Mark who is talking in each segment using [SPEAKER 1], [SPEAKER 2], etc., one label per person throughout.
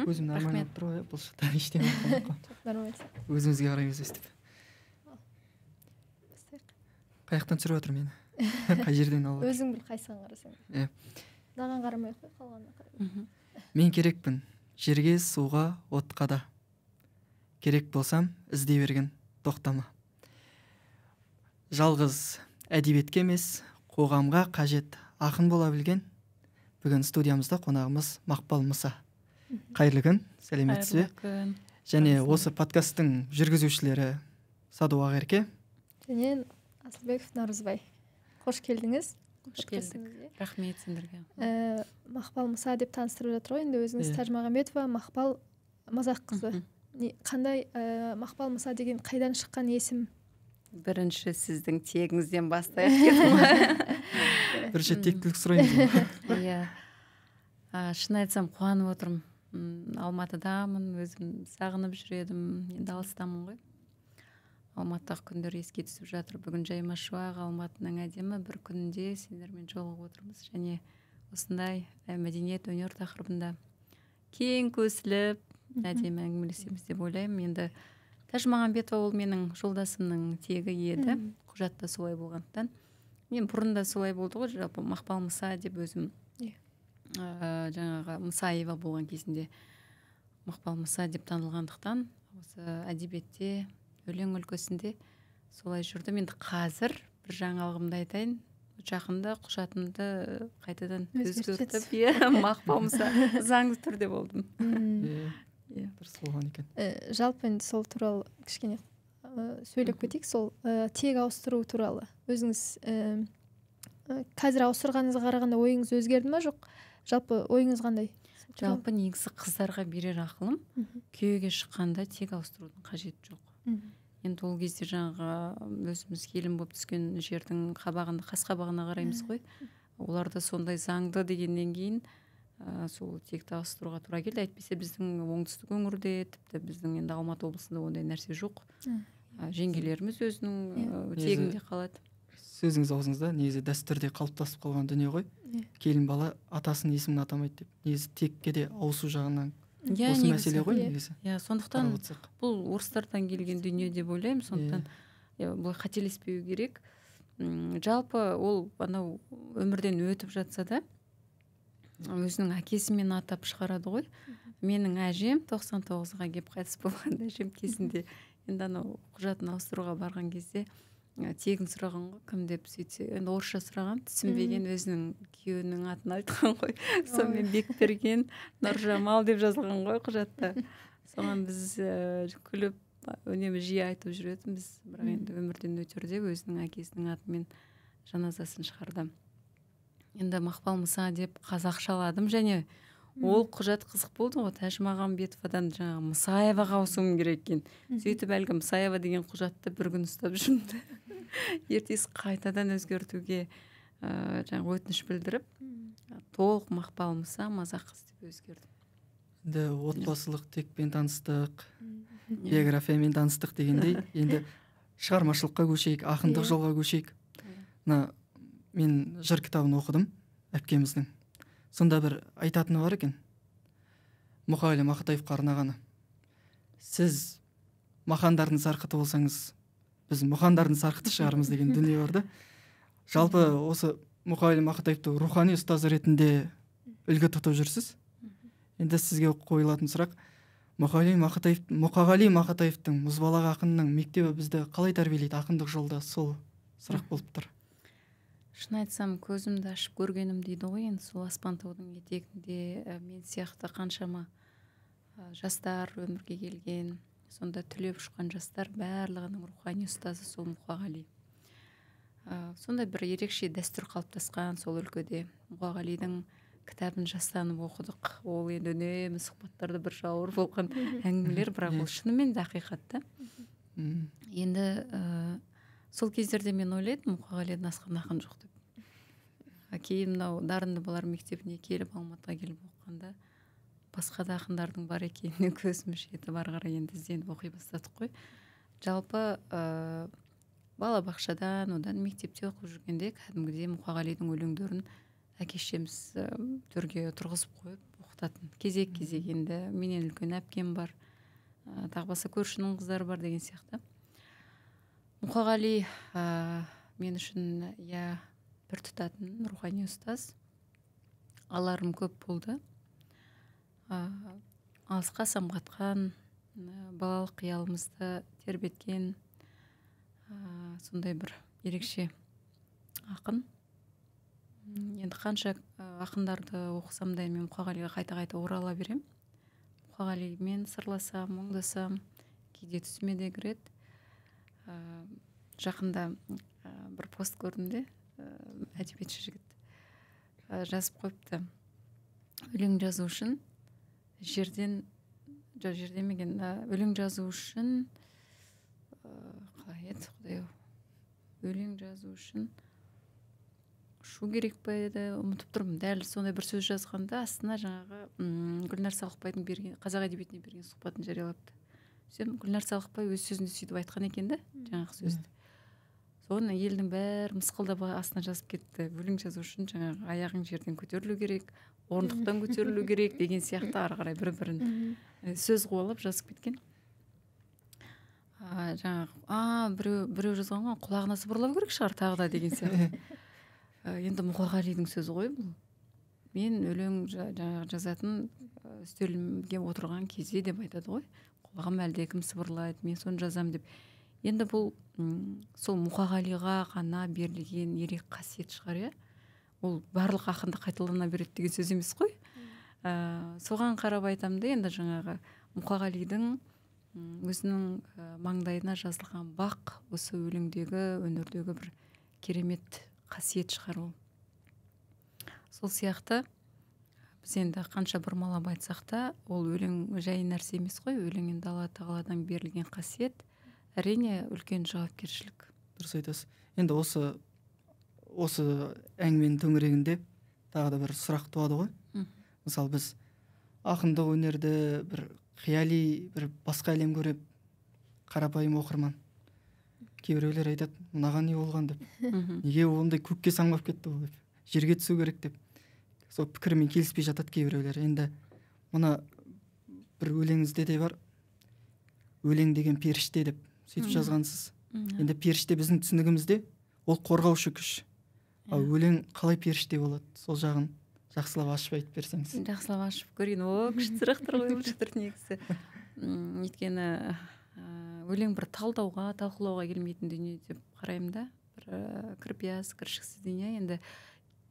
[SPEAKER 1] Өзім нормально болып тұр ғой, бұл шыттан ештеңе болмай
[SPEAKER 2] Нормально.
[SPEAKER 1] өзімізге қараймыз өстіп. Қаяқтан түсіріп отыр мені? Қай жерден алып?
[SPEAKER 2] Өзің біл қайсыған қарасаң. Маған қарамай қой, қалғанына қарай.
[SPEAKER 1] Мен керекпін жерге, суға, отқа да. Керек болсам, іздей берген тоқтама. Жалғыз әдебиетке емес, қоғамға қажет ақын бола білген. Бүгін студиямызда қонағымыз Мақпал Мұса. Қайырлы күн, сәлеметсіз бе? Және осы подкасттың жүргізушілері Саду Ағерке
[SPEAKER 2] және Асылбеков Наурызбай. Қош келдіңіз.
[SPEAKER 3] Қош келдік. Рахмет сендерге.
[SPEAKER 2] Мақпал Мұса деп таныстырып жатыр ғой. Енді өзіңіз Тажмағамбетова Мақпал Мазаққызы. Қандай Мақпал Мұса деген қайдан шыққан есім?
[SPEAKER 3] Бірінші сіздің тегіңізден бастайық дедім.
[SPEAKER 1] Бірінші тектілік сұраймыз.
[SPEAKER 3] Иә. Шын айтсам қуанып отырмын. Алматыдамын, өзім сағынып жүредім. Енді алыстамын ғой. Алматыдағы күндер еске түсіп жатыр. Бүгін жайма шуақ, Алматының әдемі бір күнінде сендермен жолығып отырмыз. Және осындай мәдениет, өнер тақырыбында кең көсіліп, әдемі әңгімелесеміз деп ойлаймын. Енді Тажмағамбетова ол менің жолдасымның тегі еді. Құжатта солай болғандықтан. Мен бұрында солай болды ғой, жалпы Мақпал Мұса деп өзім жаңағы Мұсаева болған кезінде Мақпал Мұса деп танылғандықтан осы әдебиетте, өлең өлкесінде солай жүрдім. Енді қазір бір жаңалығымды айтайын. Жақында құжатымды қайтадан өзгертіп, Мақпал Мұса заңды түрде болдым.
[SPEAKER 1] Дұрыс болған екен.
[SPEAKER 2] Жалпы енді сол туралы кішкене сөйлеп кетейік. Сол тек ауыстыру туралы. Өзіңіз қазір ауыстырғаныңызға қарағанда ойыңыз өзгерді ме, жоқ? Жалпы ойыңыз қандай?
[SPEAKER 3] Жалпы негізі қыздарға берер ақылым, күйеуге шыққанда тек ауыстырудың қажеті жоқ. Енді ол кезде жаңағы өзіміз келін болып түскен жердің қабағында, қас қабағына қараймыз ғой. Оларда сондай заңды дегеннен кейін сол текті ауыстыруға тура келді. Әйтпесе біздің оңтүстік өңірде, тіпті біздің енді Алматы облысында ондай нәрсе жоқ. Жеңгелеріміз өзінің тегінде қалады.
[SPEAKER 1] Сөзіңіз аузыңызда негізі дәстүрде қалыптасып қалған дүние ғой. Келін бала атасының есімін атамайды деп. Негізі текке де ауысу жағынан осы мәселе ғой негізі.
[SPEAKER 3] Сондықтан бұл орыстардан келген дүние деп ойлаймын. Сондықтан бұл қателеспеу керек. Жалпы ол анау өмірден өтіп жатса да өзінің әкесімен атап шығарады ғой. Менің әжем 99-ға келіп қайтыс болған әжем кезінде енді анау құжатын ауыстыруға барған кезде тегін сұраған ғой, кім деп сөйтсе, енді орысша сұраған, түсінбеген өзінің күйеуінің атын айтқан ғой. Сонымен Бекберген Нұржамал деп жазылған ғой құжатта. Соған біз күліп, үнемі жиі айтып жүретінбіз. Бірақ енді өмірден өтерде өзінің әкесінің атымен жаназасын шығарды. Енді Мақпал Мұса деп қазақшаладым, және ол құжат қызық болды ғой. Тажмағамбетовадан жаңағы Мұсаеваға ауысуым керек екен. Сөйтіп әлгі Мұсаева деген құжатты бір күн ұстап жүрмді. Ертесі қайтадан өзгертуге жаңағы өтініш білдіріп, толық Мақпал Мұса Мазаққыз деп өзгердім.
[SPEAKER 1] Енді отбасылық текпен таныстық, биографиямен таныстық дегендей, енді шығармашылыққа көшейік, ақындық жолға көшейік. Мен жыр кітабын оқыдым, әпкеміздің. Сонда бір айтатыны бар екен. Мұқағали Мақатаевқа арнағаны. Сіз махандардың сарқыты болсаңыз, біз мұхандардың сарқыты шығармыз деген дүние бар да. Жалпы осы Мұқағали Мақатаевты рухани ұстазы ретінде үлгі тұтып жүрсіз. Енді сізге қойылатын сұрақ, Мұқағали Мақатаевтың мұзбалақ ақынның мектебі бізді қалай тәрбиелейді ақындық жолда, сол сұрақ болып тұр.
[SPEAKER 3] Шын айтсам, көзімді ашып көргенім дейді ғой, енді сол аспан таудың етегінде мен сияқты қаншама жастар өмірге келген, сонда түлеп ұшқан жастар барлығының рухани ұстазы сол Мұқағали. Сонда бір ерекше дәстүр қалыптасқан сол өлкеде. Мұқағалидың кітабын жастанып оқыдық. Ол енді үнемі сұхбаттарда бір жауыр болған әңгімелер, бірақ ол шынымен де ақиқатта. Енді сол кездерде мен ойлайтын, Мұқағалиден асқан ақын жоқ деп. Кейін мынау дарынды балалар мектебіне келіп, Алматыға келіп оқығанда басқа да ақындардың бар екеніне көзіміз жетіп, ары қарай енді ізденіп оқи бастадық қой. Жалпы балабақшадан, одан мектепте оқып жүргенде кәдімгідей Мұқағалидың өлеңдерін әке шешеміз төрге тұрғызып қойып оқытатын. Кезек енді менен үлкен әпкем бар, тағы басқа көршінің қыздары бар деген сияқты. Мұқағали мен үшін бір тұтатын рухани ұстаз. Аларым көп болды. Алысқа самғатқан, балалық қиялымызды тербеткен сондай бір ерекше ақын. Енді қанша ақындарды оқысам да мен Мұқағалиға қайта орала берем. Мұқағалимен сырласам, мұңдасам, кейде түсіме де кіреді. Жақында бір пост көрдім де, әдебиетші жігіт жазып қойыпты. Өлең жазу үшін жерден меген, өлең жазу үшін қалай еді, Құдай-ау, өлең жазу үшін шу керек па еді, ұмытып тұрмын. Дәл сондай бір сөз жазғанда астына жаңағы Гүлнәр Салықбайдың қазақ әдебиетіне берген сұхбатын жариялапты. Гүлнәр Салықбай өз сөзінде сөйтіп айтқан екен да, жаңағы сөзді. Соны елдің бәрі мысқылдап астына жазып кетті. Өлең жазу үшін жаңағы аяғың жерден көтерілу керек, орындықтан көтерілу керек деген сияқты ары қарай бір-бірін сөз қуалап жазып кеткен. Жаңағы біреу жазған ғой, құлағына сыбырлау керек шығар тағы да деген сияқты. Енді Мұқағалидың сөзі ғой бұл. Мен өлең жазатын үстелімге отырған кезде деп айтады ғой. Құлағым әлдекім сыбырлайды, мен соны жазам деп. Енді бұл сол Мұқағалиға ғана берілген ерек қасиет шығар, ол барлық ақында қайталана береді деген сөз емес қой. Соған қарап айтам да, енді жаңағы Мұқағалидың өзінің маңдайына жазылған бақ осы өлеңдегі, өнердегі бір керемет қасиет шығар ол. Сол сияқты біз енді қанша бұрмалап айтсақ та, ол өлең жай нәрсе емес қой. Өлең енді Алла тағаладан берілген қасиет, әрине үлкен жауапкершілік.
[SPEAKER 1] Дұрыс айтасыз. Енді осы әңгіменің төңірегінде тағы да бір сұрақ туады ғой. Мысалы біз ақындық өнерді бір қияли, бір басқа әлем көріп, қарапайым оқырман. Кейбіреулер айтады, мынаған не болған деп. Неге ондай көкке самғап кетті ол деп. Жерге түсу керек деп. Сол пікірмен келіспей жатады кейбіреулер. Енді мына бір өлеңіңізде де бар. Өлең деген періште деп сөйтіп жазғансыз. Енді періште біздің түсінігімізде ол қорғаушы күш. Ал өлең қалай періште болады? Сол жағын жақсылап ашып айтып берсеңіз.
[SPEAKER 3] Жақсылап ашып көрейін. Күшті сұрақтар қойылып жатыр негізі. Өйткені өлең бір талдауға, талқылауға келмейтін дүние деп қараймын да. Бір кірпияз, кіршіксіз дүние. Енді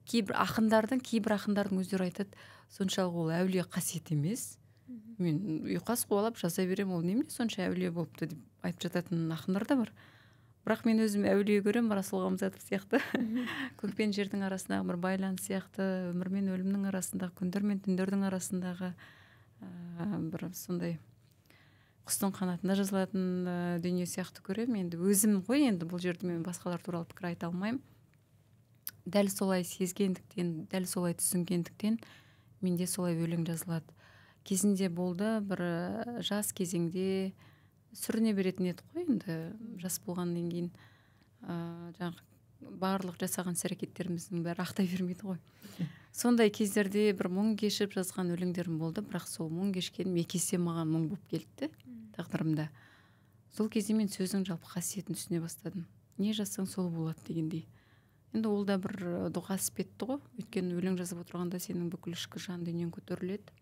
[SPEAKER 3] кейбір ақындардың өздері айтады, соншалық ол әулие қасиет емес. Мен ұйқас қуалап жаза берем, ол немене сонша әулие болыпты деп айтып жататын ақындар да бар. Бірақ мен өзім әулие көрем, Расул Ғамзатов сияқты. Көк пен жердің арасындағы бір байланыс сияқты, өмір мен өлімнің арасындағы, күндер мен түндердің арасындағы бір сондай құстың қанатында жазылатын дүние сияқты көрем. Енді өзім ғой, енді бұл жерде мен басқалар туралы пікір айта алмаймын. Дәл солай сезгендіктен, дәл солай түсінгендіктен менде солай өлең жазылады. Кезінде болды, бір жас кезеңде сүріне беретін еді ғой, енді жас болғаннан кейін жаңағы барлық жасаған іс-әрекеттеріміздің бәрі ақтай бермейді ғой. Сондай кездерде бір мұң кешіп жазған өлеңдерім болды, бірақ сол мұң кешкен мекесе маған мұң болып келді тағдырымда. Сол кезде мен сөздің жалпы қасиетін түсіне бастадым. Не жазсаң сол болады дегендей. Енді ол да бір дұға іспетті ғой. Өйткені өлең жазып отырғанда сенің бүкіл ішкі жан дүниең көтеріледі.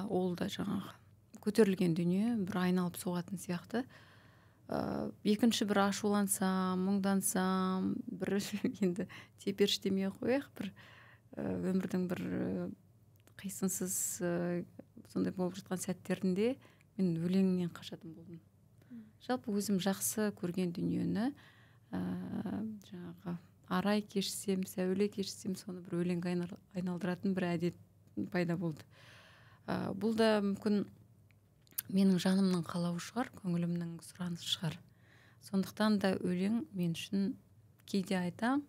[SPEAKER 3] Ол да жаңағы көтерілген дүние бір айналып соғатын сияқты. Екінші бір ашулансам, мұңдансам, бір енді теперіштемей қояйық, бір өмірдің бір қисынсыз сондай болып жатқан сәттерінде мен өлеңнен қашатын болдым. Жалпы өзім жақсы көрген дүниені жаңағы арай кешсем, сәуле кешсем, соны бір өлеңге айналдыратын бір әдет пайда болды. Бұл да мүмкін менің жанымның қалауы шығар, көңілімнің сұранысы шығар. Сондықтан да өлең мен үшін кейде айтам,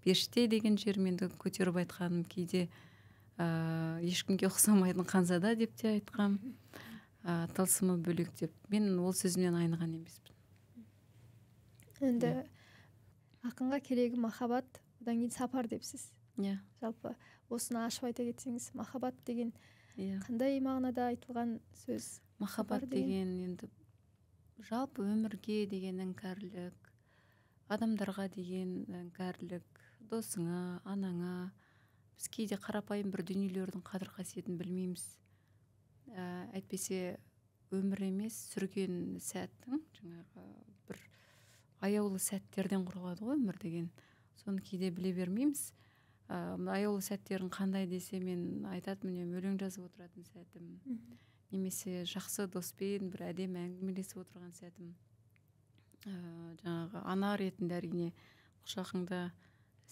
[SPEAKER 3] періште деген жерменді көтеріп айтқаным, кейде ешкімге ұқсамайтын Ханзада деп те айтқам, тылсымы бөлек деп. Мен ол сөзімнен айныған емеспін.
[SPEAKER 2] енді ақынға керегі махаббат, одан кейін сапар депсіз. Жалпы осыны ашып айта кетсеңіз, махаббат деген қандай мағынада айтылған сөз?
[SPEAKER 3] Махаббат деген енді жалпы өмірге деген іңкәрлік, адамдарға деген іңкәрлік, досыңа, анаңа. Біз кейде қарапайым бір дүниелердің қадір қасиетін білмейміз. Әйтпесе өмір емес, сүрген сәттің жаңағы бір аяулы сәттерден құралады ғой өмір деген. Соны кейде біле бермейміз. Аяулы сәттерін қандай десе, мен айтатынмын, өлең жазып отыратын сәтім, немесе жақсы доспен бір әдемі әңгімелесіп отырған сәтім. Жаңағы ана ретінде әрине құшағыңда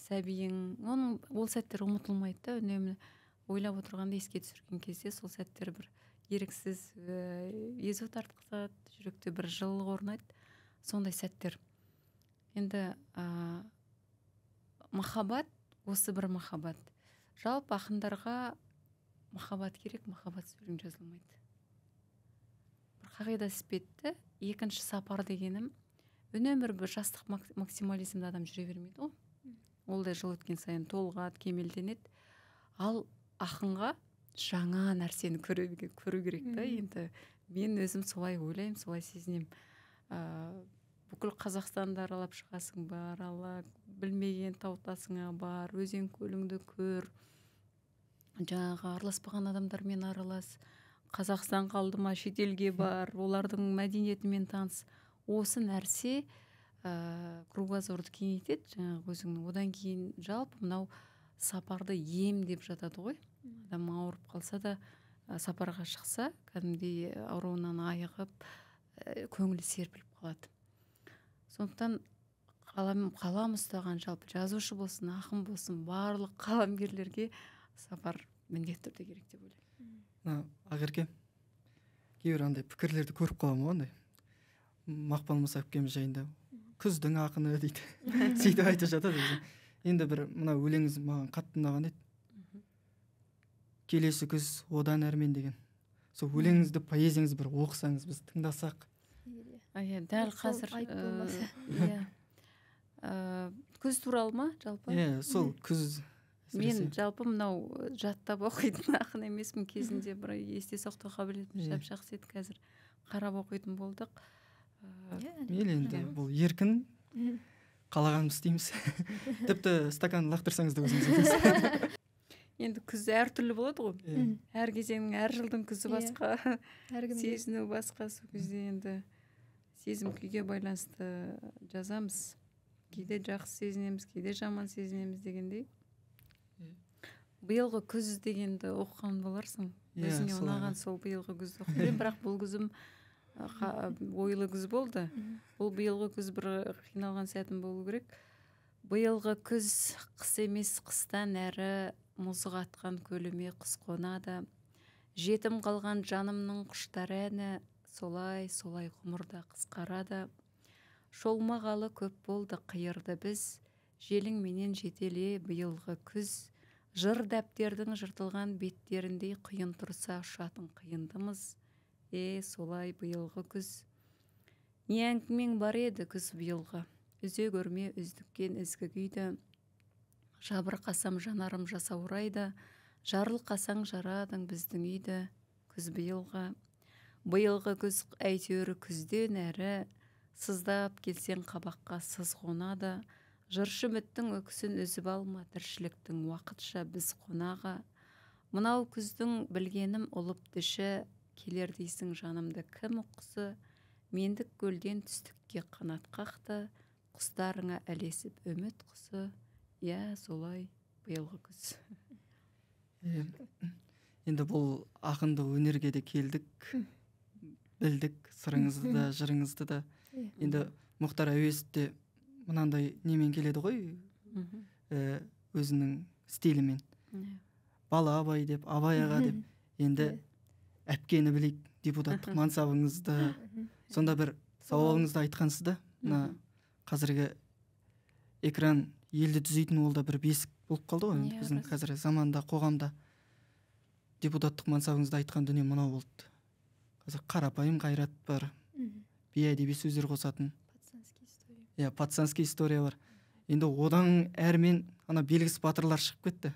[SPEAKER 3] сәбиің, ол сәттер ұмытылмайды да, үнемі ойлап отырғанда еске түсірген кезде сол сәттер бір еріксіз езу тартқызады, жүректе бір жылылық орнайды. Сондай сәттер. Енді махаббат, осы бір махаббат. Жалпы ақындарға махаббат керек, махаббатсыз өлең жазылмайды. Бір қағида іспетті, екінші сапар дегенім, үнемі бір жастық максимализмді адам жүре бермейді ғой. Ол да жыл өткен сайын толғады, кемелденеді. Ал ақынға жаңа нәрсені көру керек та. Енді мен өзім солай ойлаймын, солай сезінемін. Бүкіл Қазақстанды аралап шығасың бар, білмеген таутасыңа бар, өзен көліңді көр, жаңағы араласпаған адамдармен аралас, Қазақстан қалды ма, шетелге бар, олардың мәдениетімен таныс. Осы нәрсе кругозорды кеңейтеді, жаңағы өзіңнің. Одан кейін жалпы мынау сапарды ем деп жатады ғой. Адам ауырып қалса да, сапарға шықса, кәдімгідей ауруынан айығып, көңілі серпіліп қалады. Сондықтан қалам ұстаған жалпы жазушы болсын, ақын болсын, барлық қаламгерлерге сапар міндетті түрде керек деп ойлаймын.
[SPEAKER 1] Ақерке, кейбір андай пікірлерді көріп қаламын ғой, андай Мақпал Мұсапкеміз жайында күздің ақыны дейді. Сөйтіп айтып жатады. Енді бір мына өлеңіңіз маған қатты ұнаған еді. Келесі күз одан әрмен деген. Сол өлеңіңізді, поэзияңызды бір оқысаңыз, біз тыңдасақ.
[SPEAKER 3] Дәл қазір күз туралы ма жалпы?
[SPEAKER 1] Сол күз.
[SPEAKER 3] Мен жалпы мынау жаттап оқитын ақын емеспін. Кезінде бір есте сақтау қабілетім жақсы еді, қазір қарап оқитын болдық.
[SPEAKER 1] Мейлі, енді бұл еркін, қалағанымыз істейміз. Тіпті стакан лақтырсаңыз да өзіңіз етесіз.
[SPEAKER 3] Енді күз әртүрлі болады ғой. Әр кезеңнің, әр жылдың күзі басқа, сезіну басқа. Сол кезде енді сезім күйге байланысты жазамыз. Кейде жақсы сезінеміз, кейде жаман сезінеміз дегендей. Биылғы күз дегенді оқыған боларсың. Өзіңе ұнаған сол биылғы күзді оқыған. Бірақ бұл күзім ойлы күз болды. Бұл биылғы күз бір қиналған сәтім болу керек. Биылғы күз қыс емес, қыстан әрі мұзы қатқан көліме құс қонады. Жетім қалған жанымның құштар әні солай ғұмырда қысқарады. Шолмағалы көп болды қиырды біз, желіңменен жетеле биылғы күз. Жыр дәптердің жыртылған беттеріндей құйын тұрса ұшатын қиындымыз. Солай биылғы күз. Не әңгімең бар еді күз биылғы, үзе көрме үздіккен ізгі күйді. Жабырқасам жанарым жасаурайды, жарылқасаң жарадың біздің үйді. Күз биылғы. Биылғы күз әйтеуір күзден әрі, сыздап келсең қабаққа сыз қонады. Жыршы үміттің өксін үзіп алма, тіршіліктің уақытша біз қонағы. Мынау күздің білгенім ұлып діші, келер дейсің жанымды кім ұққысы. Мендік көлден түстікке қанат қақты, құстарыңа әлесіп үміт құсы. Солай биылғы күз.
[SPEAKER 1] Енді бұл ақынды өнерге де келдік, білдік, сырыңызды да, жырыңызды да. Енді Мұхтар Әуезов те мынандай немен келеді ғой, өзінің стилімен. Бала Абай деп, Абай аға деп. Енді әпкені білейік, депутаттық мансабыңызды, сонда бір сауалыңызды айтқансыз да. Қазіргі экран елді түзейтін, ол да бір бесік болып қалды ғой. Біздің қазір заманда, қоғамда депутаттық мансабыңызды айтқан дүние мынау болды. Қазір қарапайым қайрат бар, бейәдеби сөздер қосатын. иә, пацанский история бар. Енді одан әрмен ана белгісіз батырлар шығып кетті.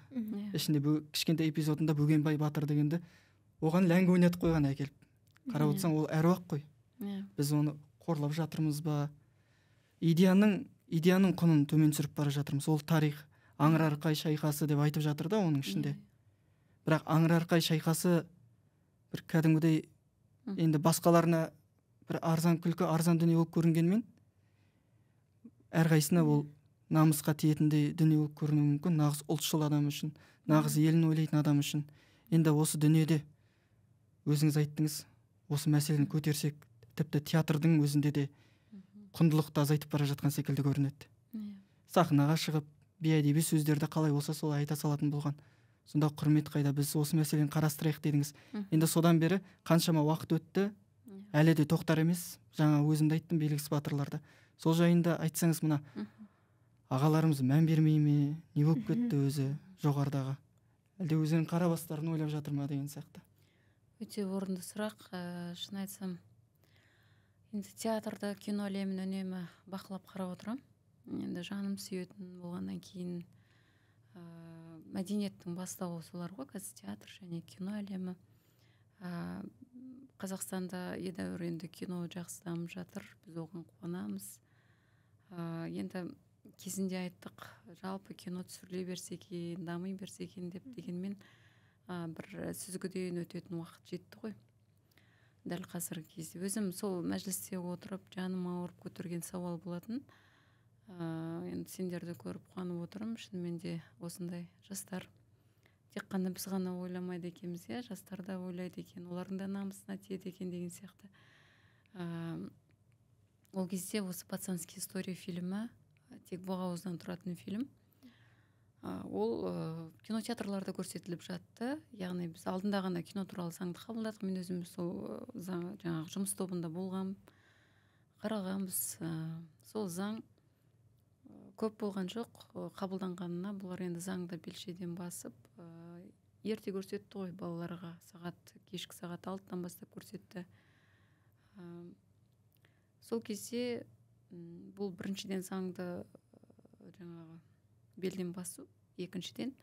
[SPEAKER 1] Ішінде кішкентай эпизодында Бөгенбай батыр дегенді оған ләңгі ойнатып қойған әкеліп. Қарап отырсаң, ол әруақ қой. Біз оны қорлап жатырмыз ба? Идеяның құнын төмен түсіріп бара жатырмыз. Ол тарих, Аңырарқай шайқасы деп айтып жатыр да оның ішінде. Бірақ Аңырарқай шайқасы бір кәдімгідей енді басқаларына бір арзан күлкі, арзан дүние болып көрінгенмен, әрқайсысына ол намысқа тиетіндей дүние болып көрінуі мүмкін. Нағыз ұлтшыл адам үшін, нағыз елін ойлайтын адам үшін. Енді осы дүниеде өзіңіз айттыңыз, осы мәселені көтерсек, тіпті театрдың өзінде де құндылықты азайтып бара жатқан секілді көрінеді. Сахнаға шығып, бейәдеби сөздерді қалай болса солай айта салатын болған. Сонда құрмет қайда, біз осы мәселені қарастырайық дедіңіз. Енді содан бері қаншама уақыт өтті, әлі де тоқтар емес. Жаңа өзімді айттым, белгісіз батырларды. Сол жайында айтсаңыз, мына ағаларымыз мән бермей ме, не болып кетті өзі жоғарыдағы? Әлде өзінің қара бастарын ойлап жатыр ма деген сияқты.
[SPEAKER 3] Өте орынды сұрақ. Шын айтсам, енді театрда, кино әлемін үнемі бақылап қарап отырам. Енді жаным сүйетін болғаннан кейін мәдениеттің бастауы солар ғой, қазір театр және кино әлемі. Қазақстанда едәуір енді кино жақсы дамып жатыр, біз оған қуанамыз. Енді кезінде айттық, жалпы кино түсіріле берсе екен, дами берсе екен деп, дегенмен бір сүзгіден өтетін уақыт жетті ғой. Дәл қазіргі кезде өзім сол мәжілісте отырып жаным ауырып көтерген сауал болатын. Енді сендерді көріп қуанып отырмын. Шынымен де осындай жастар тек қана біз ғана ойламайды екенбіз, жастар да ойлайды екен, олардың да намысына тиеді екен деген сияқты. Ол кезде осы «Пацанский история» фильмі тек боғауыздан тұратын фильм. Ол кинотеатрларда көрсетіліп жатты. Яғни біз алдында ғана кино туралы заңды қабылдадық. Мен өзім сол жаңағы жұмыс тобында болғам, қарағанбыз. Сол заң көп болған жоқ, қабылданғанына бұлар енді заңда белшеден басып, ерте көрсетті ғой балаларға, кешкі сағат 6-тан бастап көрсетті. Сол кезде бұл біріншіден заңды жаңағы белден басу, екіншіден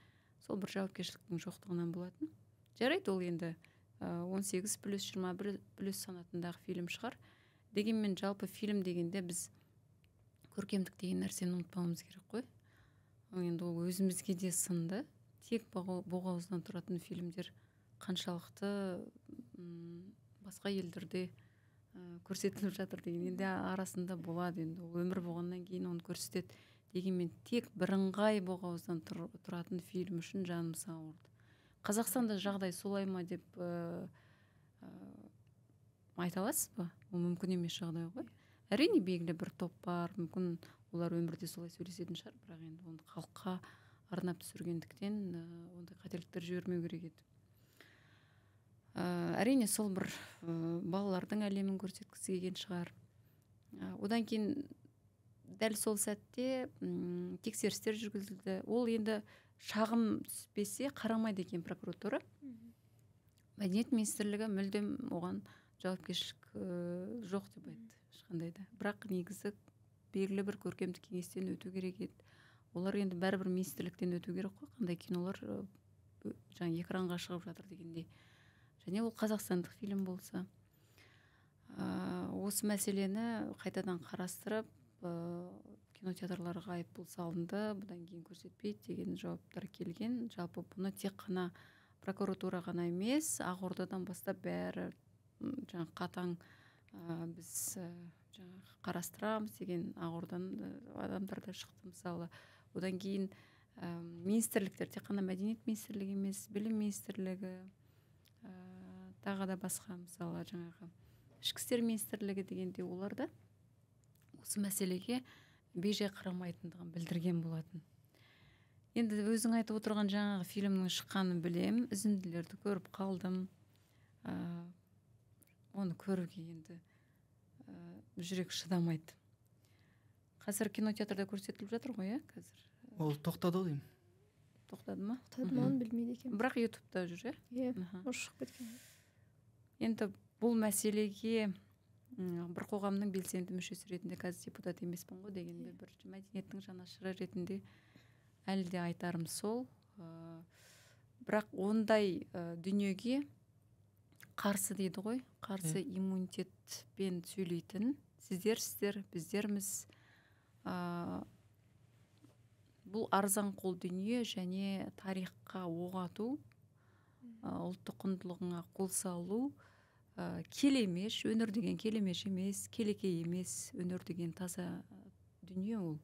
[SPEAKER 3] сол бір жауапкершіліктің жоқтығынан болатын. Жарайды, ол енді 18+21+ санатындағы фильм шығар. Дегенмен жалпы фильм дегенде біз көркемдік деген нәрсені ұмытпауымыз керек қой. Енді ол өзімізге де сынды. Тек боғауыздан тұратын фильмдер қаншалықты басқа елдерде көрсетіліп жатыр деген. Енді арасында болады, енді ол өмір болғаннан кейін оны көрсетеді. Дегенмен тек бірыңғай боғауыздан тұратын фильм үшін жанымыз ауырды. Қазақстанда жағдай солай ма деп айта аласыз ба? Ол мүмкін емес жағдай ғой. Әрине белгілі бір топ бар, мүмкін олар өмірде солай сөйлесетін шығар, бірақ енді оны халыққа арнап түсіргендіктен ондай қателіктер жібермеу керек еді. Әрине сол бір балалардың әлемін көрсеткісі келген шығар. Одан кейін дәл сол сәтте тексерістер жүргізілді. Ол енді шағым түспесе қарамайды екен прокуратура. Мәдениет министрлігі мүлдем оған жауапкершілік жоқ деп айтты. Ешқандай да. Бірақ негізі белгілі бір көркемдік кеңестен өту керек еді. Олар енді бәрібір министрліктен өту керек қой, қандай кинолар жаңа экранға шығып жатыр дегендей. Және ол қазақстандық фильм болса. Осы мәселені қайтадан қарастырып, кинотеатрларға айыппұл салынды, бұдан кейін көрсетпейді деген жауаптар келген. Жалпы бұны тек қана прокуратура ғана емес, Ақордадан бастап бәрі жаңа қатаң біз қарастырамыз деген Ақордадан адамдар да шықты мысалы. Одан кейін министрліктер, тек қана мәдениет министрлігі емес, білім министрлігі, тағы да басқа мысалы жаңағы ішкі істер министрлігі дегенде олар да осы мәселеге бейжай қарамайтындығын білдірген болатын. Енді өзің айтып отырған жаңағы фильмнің шыққанын білем, үзінділерді көріп қалдым. Оны көруге енді жүрек шыдамайды. Қазір кинотеатрда көрсетіліп жатыр ғой, қазір?
[SPEAKER 1] Ол тоқтады деймін.
[SPEAKER 3] Тоқтады ма?
[SPEAKER 2] Тоқтады ма, оны білмейді екен.
[SPEAKER 3] Бірақ ютубта жүр,
[SPEAKER 2] Иә, шығып кеткен.
[SPEAKER 3] Енді бұл мәселеге бір қоғамның белсенді мүшесі ретінде қазір депутат емеспін ғой дегенде бір мәдениеттің жанашыры ретінде әлі де айтарым сол. Бірақ ондай дүниеге қарсы дейді ғой, қарсы иммунитетпен сөйлейтін сіздер, біздерміз. Бұл арзан қол дүние және тарихқа оқ ату, ұлттық құндылығыңа қол салу, келемеш, өнер деген келемеш емес, келекей емес, өнер деген таза дүние ол.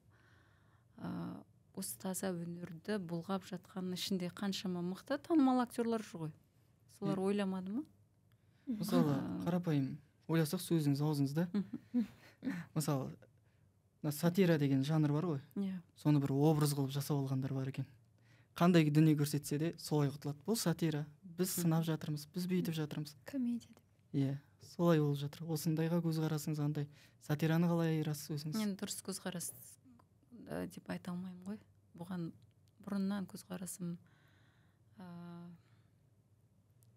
[SPEAKER 3] Осы таза өнерді бұлғап жатқан ішінде қаншама мықты танымал актерлар жүр ғой. Солар ойламады ма?
[SPEAKER 1] Мысалы, қарапайым ойласақ сөзіңіз аузыңызда. Мысалы, сатира деген жанр бар ғой. Соны бір образ қылып жасап алғандар бар екен. Қандай дүние көрсетсе де солай құтылады. Бұл сатира. Біз сынап жатырмыз, біз бүйтіп жатырмыз.
[SPEAKER 2] Комедия деп.
[SPEAKER 1] Солай болып жатыр. Осындайға көзқарасыңыз қандай? Сатираны қалай айырасыз өзіңіз?
[SPEAKER 3] Мен дұрыс көзқарас деп айта алмаймын ғой. Бұған бұрыннан көзқарасым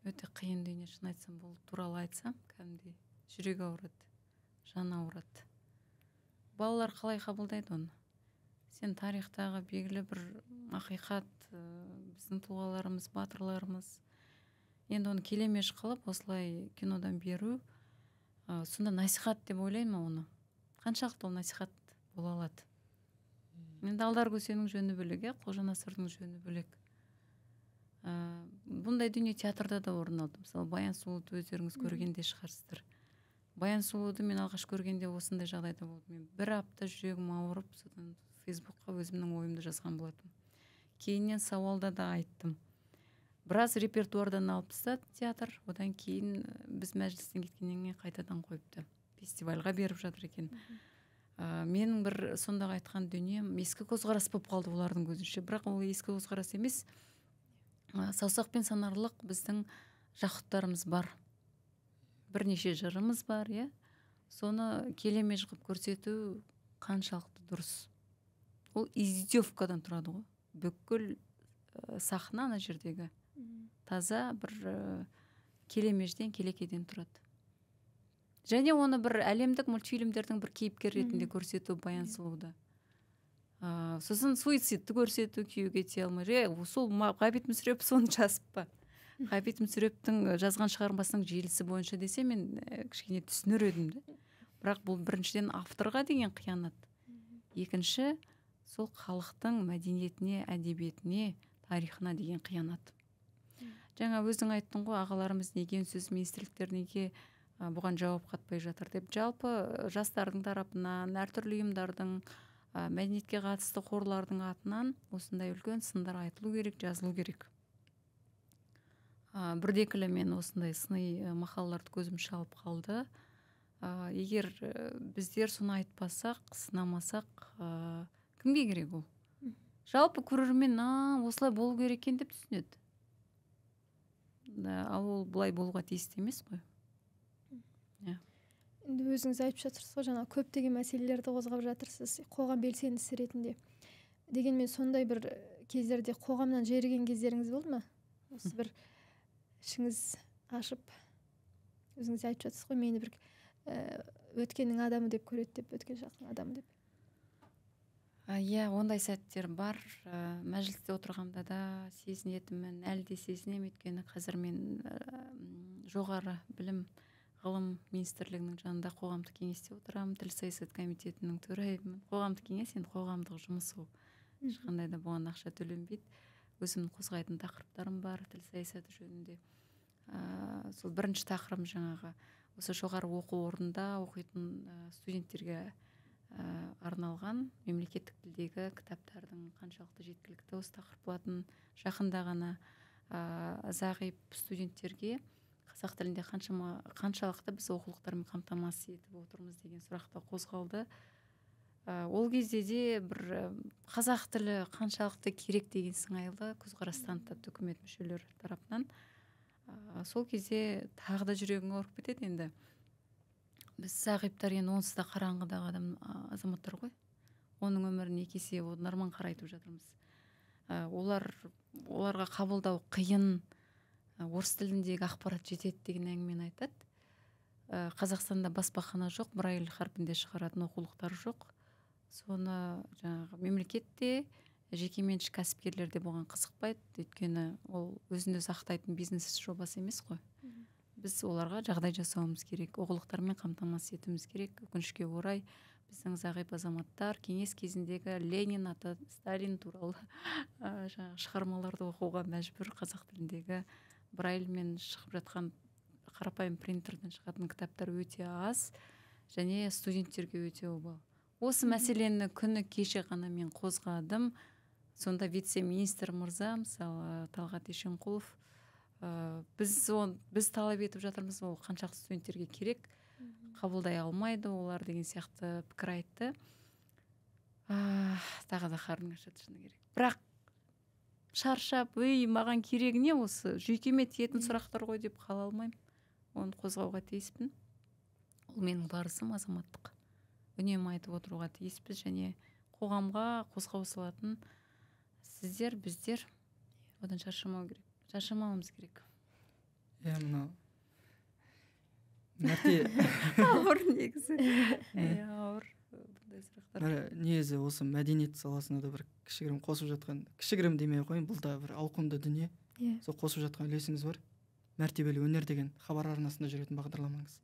[SPEAKER 3] өте қиын дүние, шын айтсам, бұл туралы айтсам, кәдімгідей жүрек ауырады, жан ауырады. Балалар қалай қабылдайды оны? Сен тарихтағы белгілі бір ақиқат, біздің тұлғаларымыз, батырларымыз, енді оны келемеш қылып осылай кинодан беру, сонда насихат деп ойлаймын оны. Қаншалықты ол насихат бола алады? Енді Алдар Көсенің жөні бөлек, Қолжанасырдың жөні бөлек. Бұндай дүние театрда да орын алды. Мысалы, Баян Сұлуды өздеріңіз көргенде шығарсыздар. Баян Сұлуды мен алғаш көргенде осындай жағдайда болды. Мен бір апта жүрегім ауырып, содан Фейсбукқа өзімнің ойымды жазған болатым. Кейіннен сауалда да айттым. Біраз репертуардан алып тастады театр, одан кейін біз мәжілістен кеткеннен кейін қайтадан қойыпты. Фестивальға беріп жатыр екен. Менің бір сондағы айтқан дүнием ескі көзқарас болып қалды олардың көзінше. Бірақ ол ескі көзқарас емес. Саусақпен санарлық біздің жақұттарымыз бар. Бірнеше жырымыз бар, соны келемеш қылып көрсету қаншалықты дұрыс. Ол издевкадан тұрады ғой. Бүкіл сахна ана жердегі таза бір келемежден, келекеден тұрады. Және оны бір әлемдік мультфильмдердің бір кейіпкер ретінде көрсету Баян Сұлуды. Сосын суицидті көрсету, күйеуге тие алмай. Сол Ғабит Мүсірепов соны жазып па? Ғабит Мүсіреповтің жазған шығармасының желісі бойынша десе мен кішкене түсінер едім де. Бірақ бұл біріншіден авторға деген қиянат. Екінші, сол халықтың мәдениетіне, әдебиетіне, тарихына деген қиянат. Жаңа өзің айттың ғой, ағаларымыз неге үнсіз, министрліктер неге бұған жауап қатпай жатыр деп. Жалпы жастардың тарапынан, әртүрлі ұйымдардың, мәдениетке қатысты қорлардың атынан осындай үлкен сындар айтылу керек, жазылу керек. Бірдекілі мен осындай сыни мақалаларды көзім шалып қалды. Егер біздер соны айтпасақ, сынамасақ, кімге керек ол? Жалпы көрермен осылай болу керек екен деп түсінеді. Ал ол бұлай болуға тиісті емес қой.
[SPEAKER 2] Енді өзіңіз айтып жатырсыз ғой, жаңа көптеген мәселелерді қозғап жатырсыз, қоғам белсендісі ретінде. Дегенмен сондай бір кездерде қоғамнан жеріген кездеріңіз болды ма? Осы бір ішіңіз ашып, өзіңіз айтып жатырсыз ғой, мені бір өткеннің адамы деп көреді деп, өткен шақтың адамы деп.
[SPEAKER 3] Ондай сәттер бар. Мәжілісте отырғанда да сезінетінмін, әлі де сезінемін, өйткені қазір мен жоғары білім ғылым министрлігінің жанында қоғамдық кеңесте отырамын, тіл саясат комитетінің төрайымын. Қоғамдық кеңес енді қоғамдық жұмыс ол. Ешқандай да бұған ақша төленбейді. Өзімнің қозғайтын тақырыптарым бар тіл саясаты жөнінде. Сол бірінші тақырыбым жаңағы осы жоғары оқу орнында оқитын студенттерге арналған мемлекеттік тілдегі кітаптардың қаншалықты жеткілікті осы тақырып болатын. Жақында ғана зағип студенттерге қазақ тілінде қаншалықты біз оқулықтармен қамтамасыз етіп отырмыз деген сұрақта қозғалды. Ол кезде де бір қазақ тілі қаншалықты керек деген сыңайлы көзқарас танытады үкімет мүшелері тарапынан. Сол кезде тағы да жүрегің ауырып кетеді енді. Біз зағиптар енді онсыз да қараңғыдағы азаматтар ғой. Оның өмірін екі есе норман қарайтып жатырмыз. Оларға қабылдау қиын, орыс тіліндегі ақпарат жетеді деген әңгімені айтады. Қазақстанда баспахана жоқ, брайль харпінде шығаратын оқулықтар жоқ. Соны жаңағы мемлекетте, жекеменшік кәсіпкерлер де бұған қызықпайды, өйткені ол өзін өзі ақтайтын бизнес жобасы емес қой. Біз оларға жағдай жасауымыз керек, оқулықтармен қамтамасыз етуіміз керек. Өкінішке орай біздің зағип азаматтар кеңес кезіндегі Ленин ата Сталин туралы жаңағы шығармаларды оқуға мәжбүр. Қазақ тіліндегі брайльмен шығып жатқан қарапайым принтерден шығатын кітаптар өте аз, және студенттерге өте обал. Осы мәселені күні кеше ғана мен қозғадым. Сонда вице-министр мырза, мысалы Талғат Ешенқұлов, біз талап етіп жатырмыз, ол қаншақты студенттерге керек, қабылдай алмайды олар деген сияқты пікір айтты. Тағы да қарның ашады, шыны керек. Бірақ шаршап, маған керек не осы, жүйкеме тиетін сұрақтар ғой деп қала алмаймын. Оны қозғауға тиіспін. Ол менің парызым, азаматтық. Үнемі айтып отыруға тиіспіз, және қоғамға қозғау салатын сіздер, біздер одан шаршамауымыз керек.
[SPEAKER 1] Мынау
[SPEAKER 3] ауыр негізі. Ауыр бұндай сұрақтар.
[SPEAKER 1] Негізі осы мәдениет саласына да бір кішігірім қосып жатқан, кішігірім демей қойын, бұл да бір ауқымды дүние. Сол қосып жатқан үлесіңіз бар. Мәртебелі өнер деген хабар арнасында жүретін бағдарламаңыз.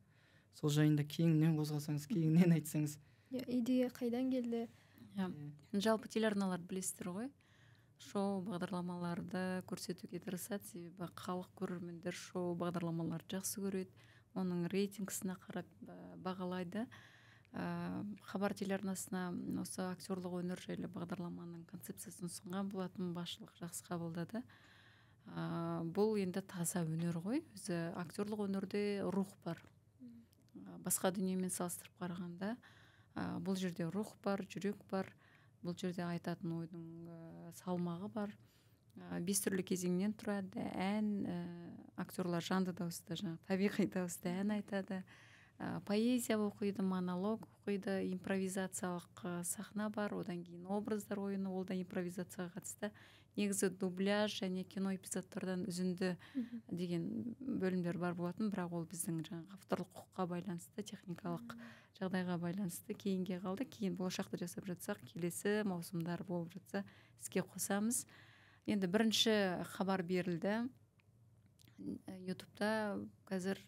[SPEAKER 1] Сол жайында кеңінен қозғасаңыз, кеңінен айтсаңыз.
[SPEAKER 2] Идея қайдан келді?
[SPEAKER 3] Жалпы телеарналарды білесіздер ғой. Шоу бағдарламаларды көрсетуге тырысады, себебі халық көрермендер шоу бағдарламаларды жақсы көреді. Оның рейтингісіне қарап бағалайды. Хабар телеарнасына осы актерлық өнер жайлы бағдарламаның концепциясын ұсынған болатын, басшылық жақсы қабылдады. Бұл енді таза өнер ғой. Өзі актерлық өнерде рух бар. Басқа дүниемен салыстырып қарағанда бұл жерде рух бар, жүрек бар. Бұл жерде айтатын ойдың салмағы бар. 5 түрлі кезеңнен тұрады. Ән, актерлар жанды дауыста, табиғи дауыста ән айтады. Поэзия оқиды, монолог оқиды, импровизациялық сахна бар, одан кейін образдар ойыны, ол да импровизацияға қатысты. Негізі дубляж және кино эпизодтардан үзінді деген бөлімдер бар болатын, бірақ ол біздің авторлық құқыққа байланысты, техникалық жағдайға байланысты кейінге қалды. Кейін болашақта жасап жатсақ, келесі маусымдар болып жатса іске қосамыз. Енді бірінші хабар берілді. Ютубта қазір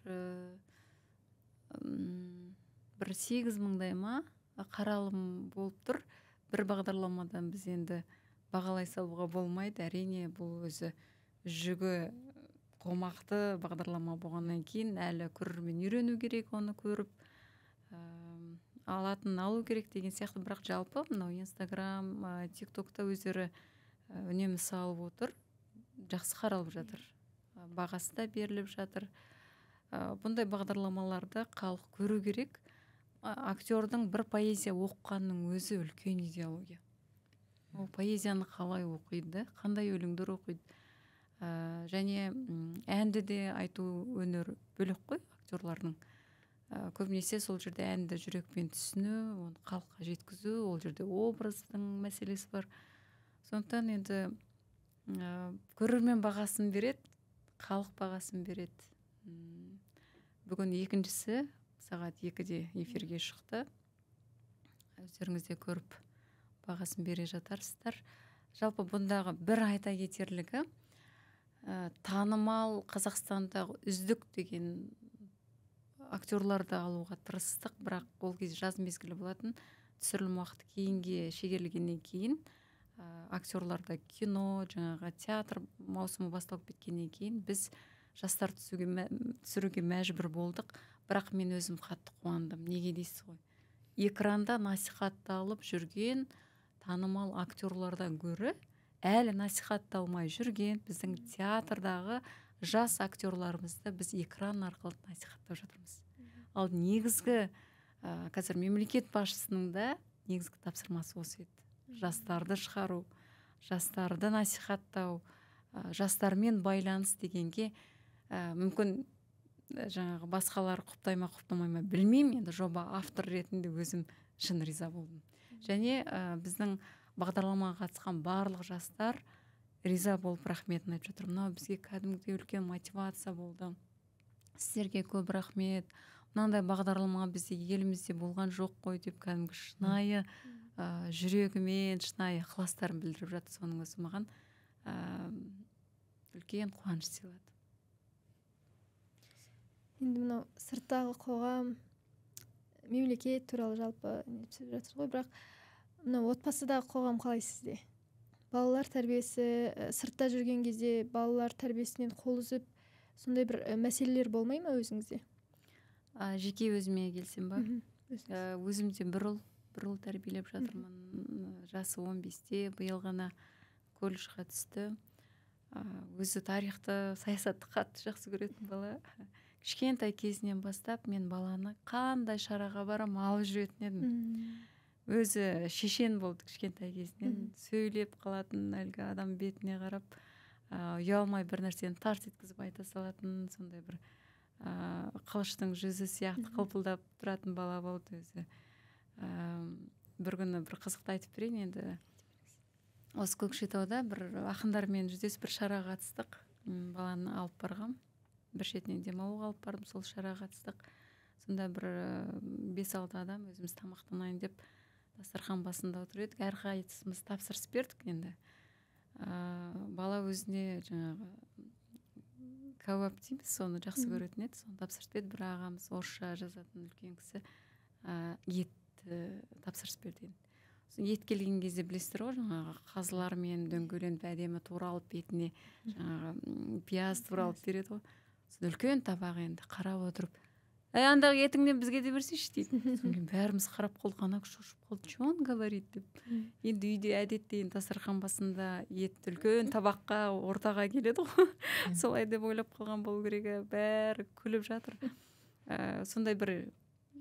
[SPEAKER 3] бір 8.000-дай ма қаралым болып тұр. Бір бағдарламадан біз енді бағалай салуға болмайды. Әрине бұл өзі жүгі қомақты бағдарлама болғаннан кейін әлі көрермен үйрену керек, оны көріп алу керек деген сияқты. Бірақ жалпы мынау Инстаграм, ТикТокта өздері үнемі салып отыр, жақсы қаралып жатыр, бағасы да беріліп жатыр. Бұндай бағдарламаларды халық көру керек. Актердің бір поэзия оқығанның өзі үлкен идеология. Ол поэзияны қалай оқиды, қандай өлеңдер оқиды. Және әнді де айту өнер бөлек қой актерлардың. Көбінесе сол жерде әнді жүрекпен түсіну, оны халыққа жеткізу, ол жерде образдың мәселесі бар. Сондықтан енді көрермен бағасын береді, халық бағасын береді. Бүгін екіншісі сағат 2-де эфирге шықты. Өздеріңізде көріп бағасын бере жатарсыздар. Жалпы бұндағы бір айта кетерлігі, танымал Қазақстандағы үздік деген актерларды алуға тырыстық, бірақ ол кез жаз мезгілі болатын. Түсірілім уақыты кейінге шегерілгеннен кейін актерларда кино, жаңағы театр маусымы басталып кеткеннен кейін біз жастар түсіруге мәжбүр болдық. Бірақ мен өзім қатты қуандым. Неге дейсіз ғой? Экранда насихатталып жүрген танымал актерлардан гөрі әлі насихатталмай жүрген біздің театрдағы жас актерларымызды біз экран арқылы насихаттап жатырмыз. Ал негізгі қазір мемлекет басшысының да негізгі тапсырмасы осы еді. Жастарды шығару, жастарды насихаттау, жастармен байланыс дегенге мүмкін жаңағы басқалар құптай ма құптамай ма білмеймін, енді жоба автор ретінде өзім шын риза болдым. Және біздің бағдарламаға қатысқан барлық жастар риза болып рахметін айтып жатыр. Мынау бізге кәдімгідей үлкен мотивация болды. Сіздерге көп рахмет. мынандай бағдарлама бізде елімізде болған жоқ қой деп кәдімгі шынайы жүрегімен шынайы ықыластарын білдіріп жатыр. Соның өзі маған үлкен қуаныш сыйлады.
[SPEAKER 2] Енді мынау сырттағы қоғам, мемлекет туралы жалпы не түсіп жатыр ғой, бірақ мынау отбасыдағы қоғам қалай сізде? Балалар тәрбиесі, сыртта жүрген кезде балалар тәрбиесінен қол үзіп, сондай бір мәселелер болмай ма өзіңізде?
[SPEAKER 3] Жеке өзіме келсем ба? Өзімде бір ұл тәрбиелеп жатырмын. Жасы 15-те, биыл ғана колледжға түсті. Өзі тарихты, саясатты қатты жақсы көретін бала. Кішкентай кезінен бастап мен баланы қандай шараға барам алып жүретін едім. Өзі шешен болды кішкентай кезінен. Сөйлеп қалатын, әлгі адам бетіне қарап, ұялмай бір нәрсені тарс еткізіп айта салатын, сондай бір қылыштың жүзі сияқты қылпылдап тұратын бала болды өзі. Бір күні бір қызықты айтып берейін. Енді осы Көкшетауда бір ақындармен жүздесіп бір шараға қатыстық. Баланы алып барғам. Бір шетінен демалуға алып бардым, сол шараға қатыстық. Сонда бір 5-6 адам өзіміз тамақтанайын деп дастархан басында отыр едік. Әрқайсымыз тапсырыс бердік енді. Бала өзіне жаңағы кәуап дейміз, соны жақсы көретін еді. Соны тапсырыс берді. Бір ағамыз орысша жазатын үлкен кісі ет тапсырыс берді. Ет келген кезде білесіздер ғой, жаңағы қазылармен дөңгеленіп әдемі туралып бетіне жаңағы пияз туралып береді ғой. Үлкен табақ енді қарап отырып, андағы етіңнен бізге де берсейші дейді. Содан бәріміз қарап қалдық, ана шошып қалды, что он говорит деп. Енді үйде әдетте дастархан басында ет үлкен табаққа ортаға келеді ғой. Солай деп ойлап қалған болу керек, бәрі күліп жатыр. Сондай бір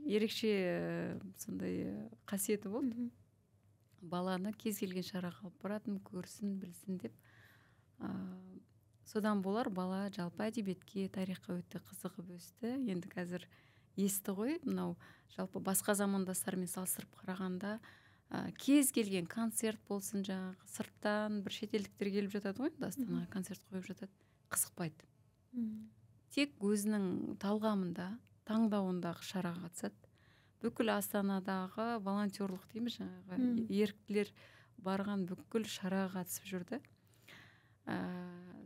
[SPEAKER 3] ерекше сондай қасиеті болды. Баланы кез келген шараға алып баратын, көрсін, білсін деп. Содан болар бала жалпы әдебиетке, тарихқа өте қызығып өсті. Енді қазір есті ғой, мынау жалпы басқа замандастармен салыстырып қарағанда кез келген концерт болсын, жаңағы сырттан бір шетелдіктер келіп жатады ғой, Астанаға концерт қойып жатады, қызықпайды. Тек өзінің талғамында, таңдауындағы шараға қатысады. Бүкіл Астанадағы волонтерлық дейміз, жаңағы еріктілер барған бүкіл шараға қатысып жүрді.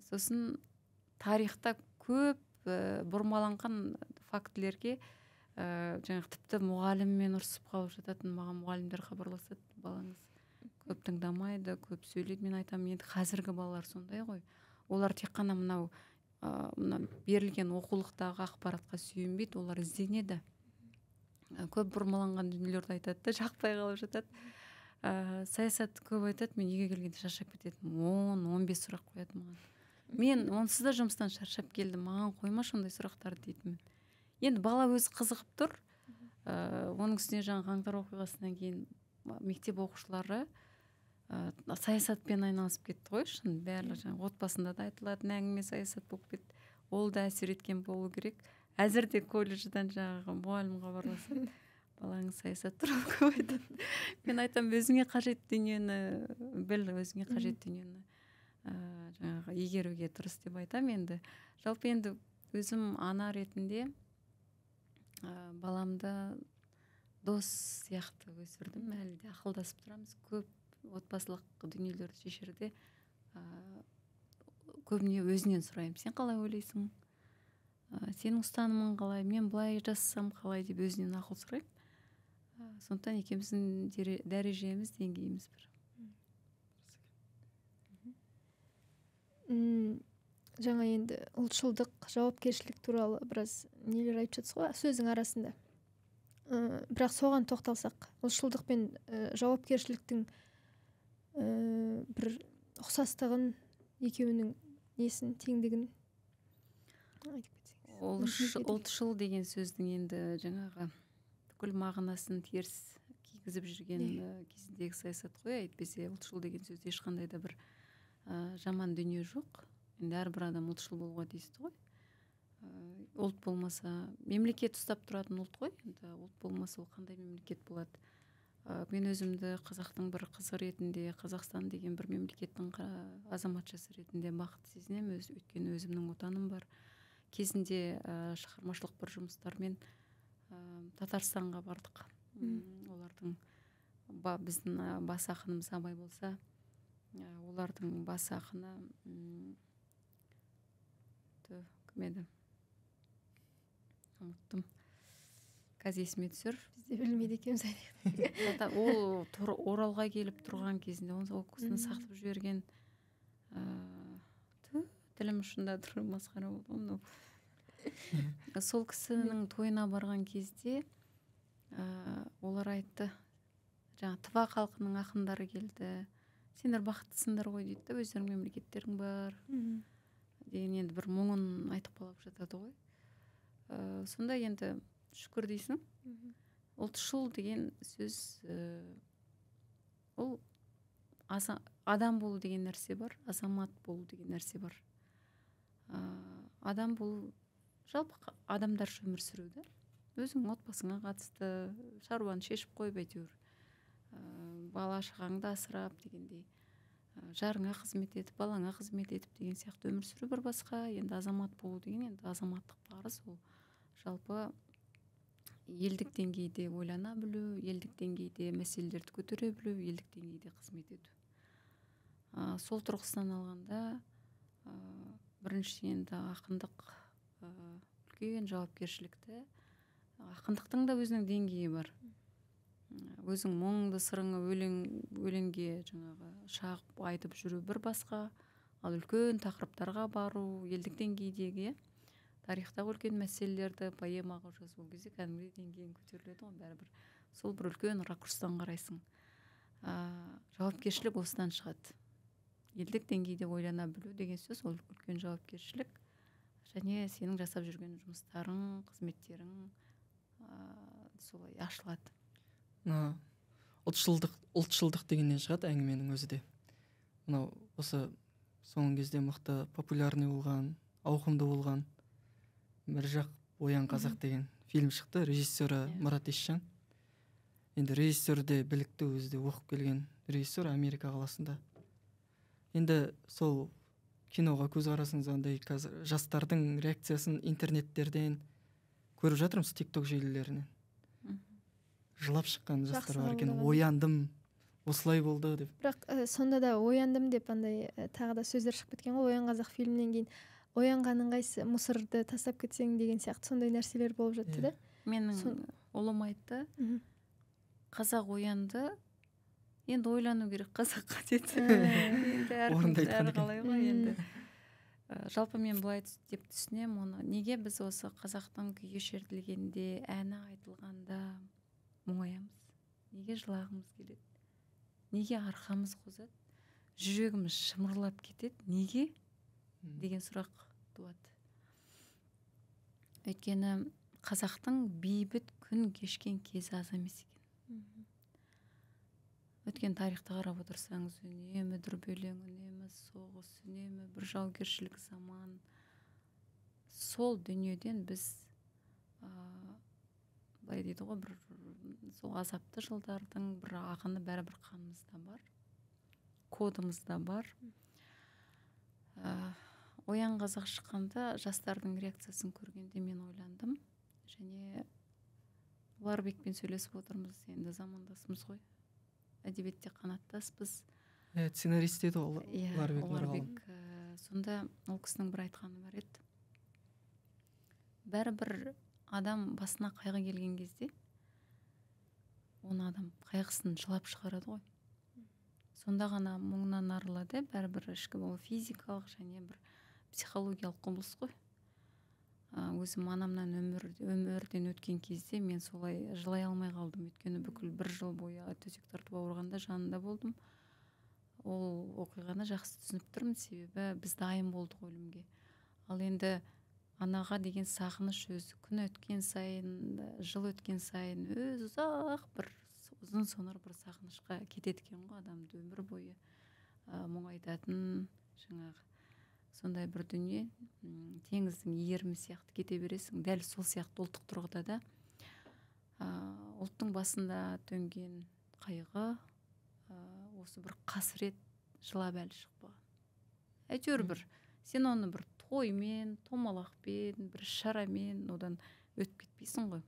[SPEAKER 3] Сосын тарихта көп бұрмаланған фактілерге жаңағы тіпті мұғаліммен ұрсып қалып жататын, маған мұғалімдер хабарласады, балаңыз көп тыңдамайды, көп сөйлейді. Мен айтамын, енді қазіргі балалар сондай ғой. Олар тек қана мынау берілген оқулықтағы ақпаратқа сүйенбейді, олар ізденеді. Көп бұрмаланған дүниелерді айтады да, жақпай қалып жатады. Саясатты көп айтады, мен үйге келгенде шаршап кететім, 10-15 сұрақ қояды маған. Мен онсыз да жұмыстан шаршап келдім, маған қойма сондай сұрақтарды дейтін. Енді бала өзі қызығып тұр. Оның үстіне жаңағы қаңтар оқиғасынан кейін мектеп оқушылары саясатпен айналысып кетті ғой, шын бәрі жаңағы отбасында да айтылатын әңгіме саясат болып кетті. Ол да әсер еткен болу керек. Әзірде колледжден жаңағы мұғалім хабарласады, балаңыз саясат туралы көп айтады. Мен айтам, өзіңе қажет дүниені біл, өзіңе қажет дүниені жаңағы игеруге тырыс деп айтам. Енді жалпы енді өзім ана ретінде баламды дос сияқты өсірдім. Әлі де ақылдасып тұрамыз. Көп отбасылық дүниелерді шешерде көбіне өзінен сұраймын. Сен қалай ойлайсың? Сенің ұстанымың қалай? Мен былай жасасам қалай деп өзінен ақыл сұраймын. Сондықтан екеуміздің дәрежеміз, деңгейіміз бір.
[SPEAKER 2] Жаңа енді ұлтшылдық, жауапкершілік туралы біраз нелер айтып жатсыз ғой сөздің арасында. Бірақ соған тоқталсақ, ұлтшылдық пен жауапкершіліктің бір ұқсастығын, екеуінің несін, теңдігін айтып кетсеңіз.
[SPEAKER 3] Ұлтшыл деген сөздің енді жаңағы бүкіл мағынасын теріс кигізіп жүрген кезіндегі саясат қой. Әйтпесе ұлтшыл деген сөзде ешқандай да бір жаман дүние жоқ. Енді әрбір адам ұлтшыл болуға тиісті ғой. Ұлт болмаса, мемлекет ұстап тұратын ұлт қой. Енді ұлт болмаса ол қандай мемлекет болады? Мен өзімді қазақтың бір қызы ретінде, Қазақстан деген бір мемлекеттің азаматшасы ретінде бақыт сезінемін. Өйткені өзімнің отаным бар. Кезінде шығармашылық бір жұмыстармен Татарстанға бардық. Олардың біздің бас ақынымыз Абай болса, олардың бас ақыны кім еді, ұмыттым, қазір есіме түсір.
[SPEAKER 2] Біз де білмейді екенбіз.
[SPEAKER 3] Ол Оралға келіп тұрған кезінде ол кісіні сақтап жіберген, тілім ұшында тұр, масқара болды. Сол кісінің тойына барған кезде олар айтты, жаңа Тыва халқының ақындары келді, сендер бақыттысыңдар ғой дейді, өздерің мемлекеттерің бар деген енді бір мұңын айтып қалып жатады ғой. Сонда енді шүкір дейсің. Ұлтшыл деген сөз, ол адам болу деген нәрсе бар, азамат болу деген нәрсе бар. Адам болу жалпы адамдарша өмір сүруді, өзің отбасыңа қатысты шаруаны шешіп қойып әйтеуір, бала шағаңды асырап дегендей, жарыңа қызмет етіп, балаңа қызмет етіп деген сияқты өмір сүру бір басқа. Енді азамат болу деген енді азаматтық парыз, ол жалпы елдік деңгейде ойлана білу, елдік деңгейде мәселелерді көтере білу, елдік деңгейде қызмет ету. Сол тұрғысынан алғанда бірінші енді ақындық үлкен жауапкершілікті, ақындықтың да өзінің деңгейі бар. Өзің мұңды сырыңы өлеңге жаңағы шағып айтып жүру бір басқа, ал үлкен тақырыптарға бару, елдік деңгейдегі тарихтағы үлкен мәселелерді поэмаға жазу кезде кәдімгідей деңгейін көтеріледі ғой, бәрібір сол бір үлкен ракурстан қарайсың. Жауапкершілік осыдан шығады. Елдік деңгейде ойлана білу деген сөз, ол үлкен жауапкершілік, және сенің жасап жүрген жұмыстарың, қызметтерің солай ашылады.
[SPEAKER 1] Ұлтшылдық дегеннен шығады әңгіменің өзі де. Мынау осы соңғы кезде мықты популярный болған, ауқымды болған бір жақ Оян қазақ деген фильм шықты, режиссері Мұрат Есжан. Енді режиссер де білікті, өзі де оқып келген режиссер, Америка қаласында. Енді сол киноға көз қарасаңыз, андай қазір жастардың реакциясын интернеттерден көріп жатырмыз, TikTok желілерінен. Жылап шыққан жастар бар екен, ояндым, осылай болды деп.
[SPEAKER 2] Бірақ сонда да ояндым деп андай тағы да сөздер шығып кеткен ғой, Оян қазақ фильмінен кейін. Оянғаның қайсы, мусорды тастап кетсең деген сияқты сондай нәрселер болып жатты да.
[SPEAKER 3] Менің ұлым айтты, қазақ оянды, енді ойлану керек қазаққа деді. Енді әркім қалай ғой енді. Жалпы мен былай деп түсінем оны. Неге біз осы қазақтың күйі шертілгенде, әні айтылғанда мұңаямыз? Неге жылағымыз келеді? Неге арқамыз қозады? Жүрегіміз шымырлап кетеді? Неге? Деген сұрақ туады. Өйткені қазақтың бейбіт күн кешкен кезі аз емес екен. Өткен тарихты қарап отырсаңыз, үнемі дүрбелең, үнемі соғыс, үнемі бір жаугершілік заман. Сол дүниеден біз былай дейді ғой, бір сол азапты жылдардың бір ағыны бәрібір қанымызда бар, кодымызда бар. Оян қазақ шыққанда жастардың реакциясын көргенде мен ойландым, және Ұларбекпен сөйлесіп отырмыз, енді замандасымыз ғой, әдебиетте қанаттаспыз.
[SPEAKER 1] Сценарист еді ол
[SPEAKER 3] Ұларбек. Сонда ол кісінің бір айтқаны бар еді. Бәрібір адам басына қайғы келген кезде, оны адам қайғысын жылап шығарады ғой. Сонда ғана мұңнан арылады, бәрібір ішкі ол физикалық және бір психологиялық құбылыс қой. Өзім анамнан өмірден өткен кезде мен солай жылай алмай қалдым. Өйткені бүкіл бір жыл бойы төсек тартып ауырғанда жанында болдым. Ол оқиғаны жақсы түсініп тұрмын, себебі біз дайын болдық өлімге. Ал енді анаға деген сағыныш өзі күн өткен сайын, жыл өткен сайын өз ұзақ бір ұзын сонар бір сағынышқа кетеді екен ғой, адамды өмір бойы мұңайтатын жаңағы сондай бір дүние. Теңіздің иірімі сияқты кете бересің. Дәл сол сияқты ұлттық тұрғыда да ұлттың басында төнген қайғы, осы бір қасірет жылап әлі шықпаған. Әйтеуір бір сен оны бір тоймен, томалақпен, бір шарамен одан өтіп кетпейсің ғой.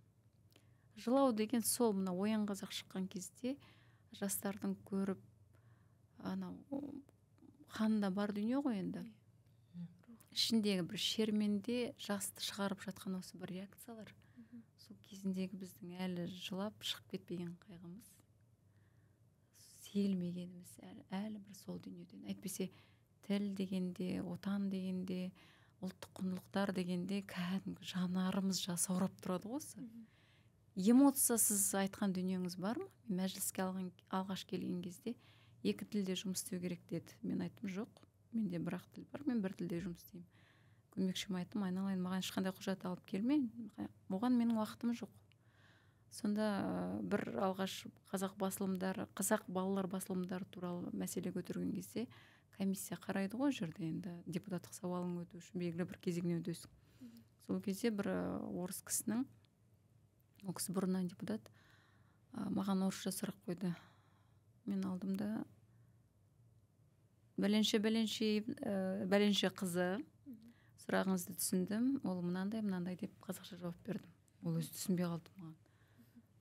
[SPEAKER 3] жылау деген сол мына Оян қазақ шыққан кезде жастардың көріп анау қанында бар дүние ғой енді. Ішіндегі бір шерменде жасты шығарып жатқан осы бір реакциялар. Сол кезіндегі біздің әлі жылап шығып кетпеген қайғымыз, сейілмегеніміз әлі бір сол дүниеден. Әйтпесе тіл дегенде, отан дегенде, ұлттық құндылықтар дегенде кәдімгі жанарымыз жасаурап тұрады ғой осы. Эмоциясыз айтқан дүниеңіз бар ма? Мәжіліске алғаш келген кезде 2 тілде жұмыс істеу керек деді. Мен айттым, жоқ, менде бір ақ тіл бар, мен бір тілде жұмыс істеймін. Көмекшім айттым, айналайын, маған ешқандай құжат алып келме, оған менің уақытым жоқ. Сонда бір алғаш қазақ балалар басылымдары туралы мәселе көтерген кезде комиссия қарайды ғой жерде, енді депутаттық сауалың өту үшін белгілі бір кезеңнен өтесің. Сол кезде бір орыс кісінің, ол кісі бұрыннан депутат, маған орысша сұрақ қойды. Мен алдым да бәленше қызы, сұрағыңызды түсіндім, ол мынандай деп қазақша жауап бердім. Ол өзі түсінбей қалды маған.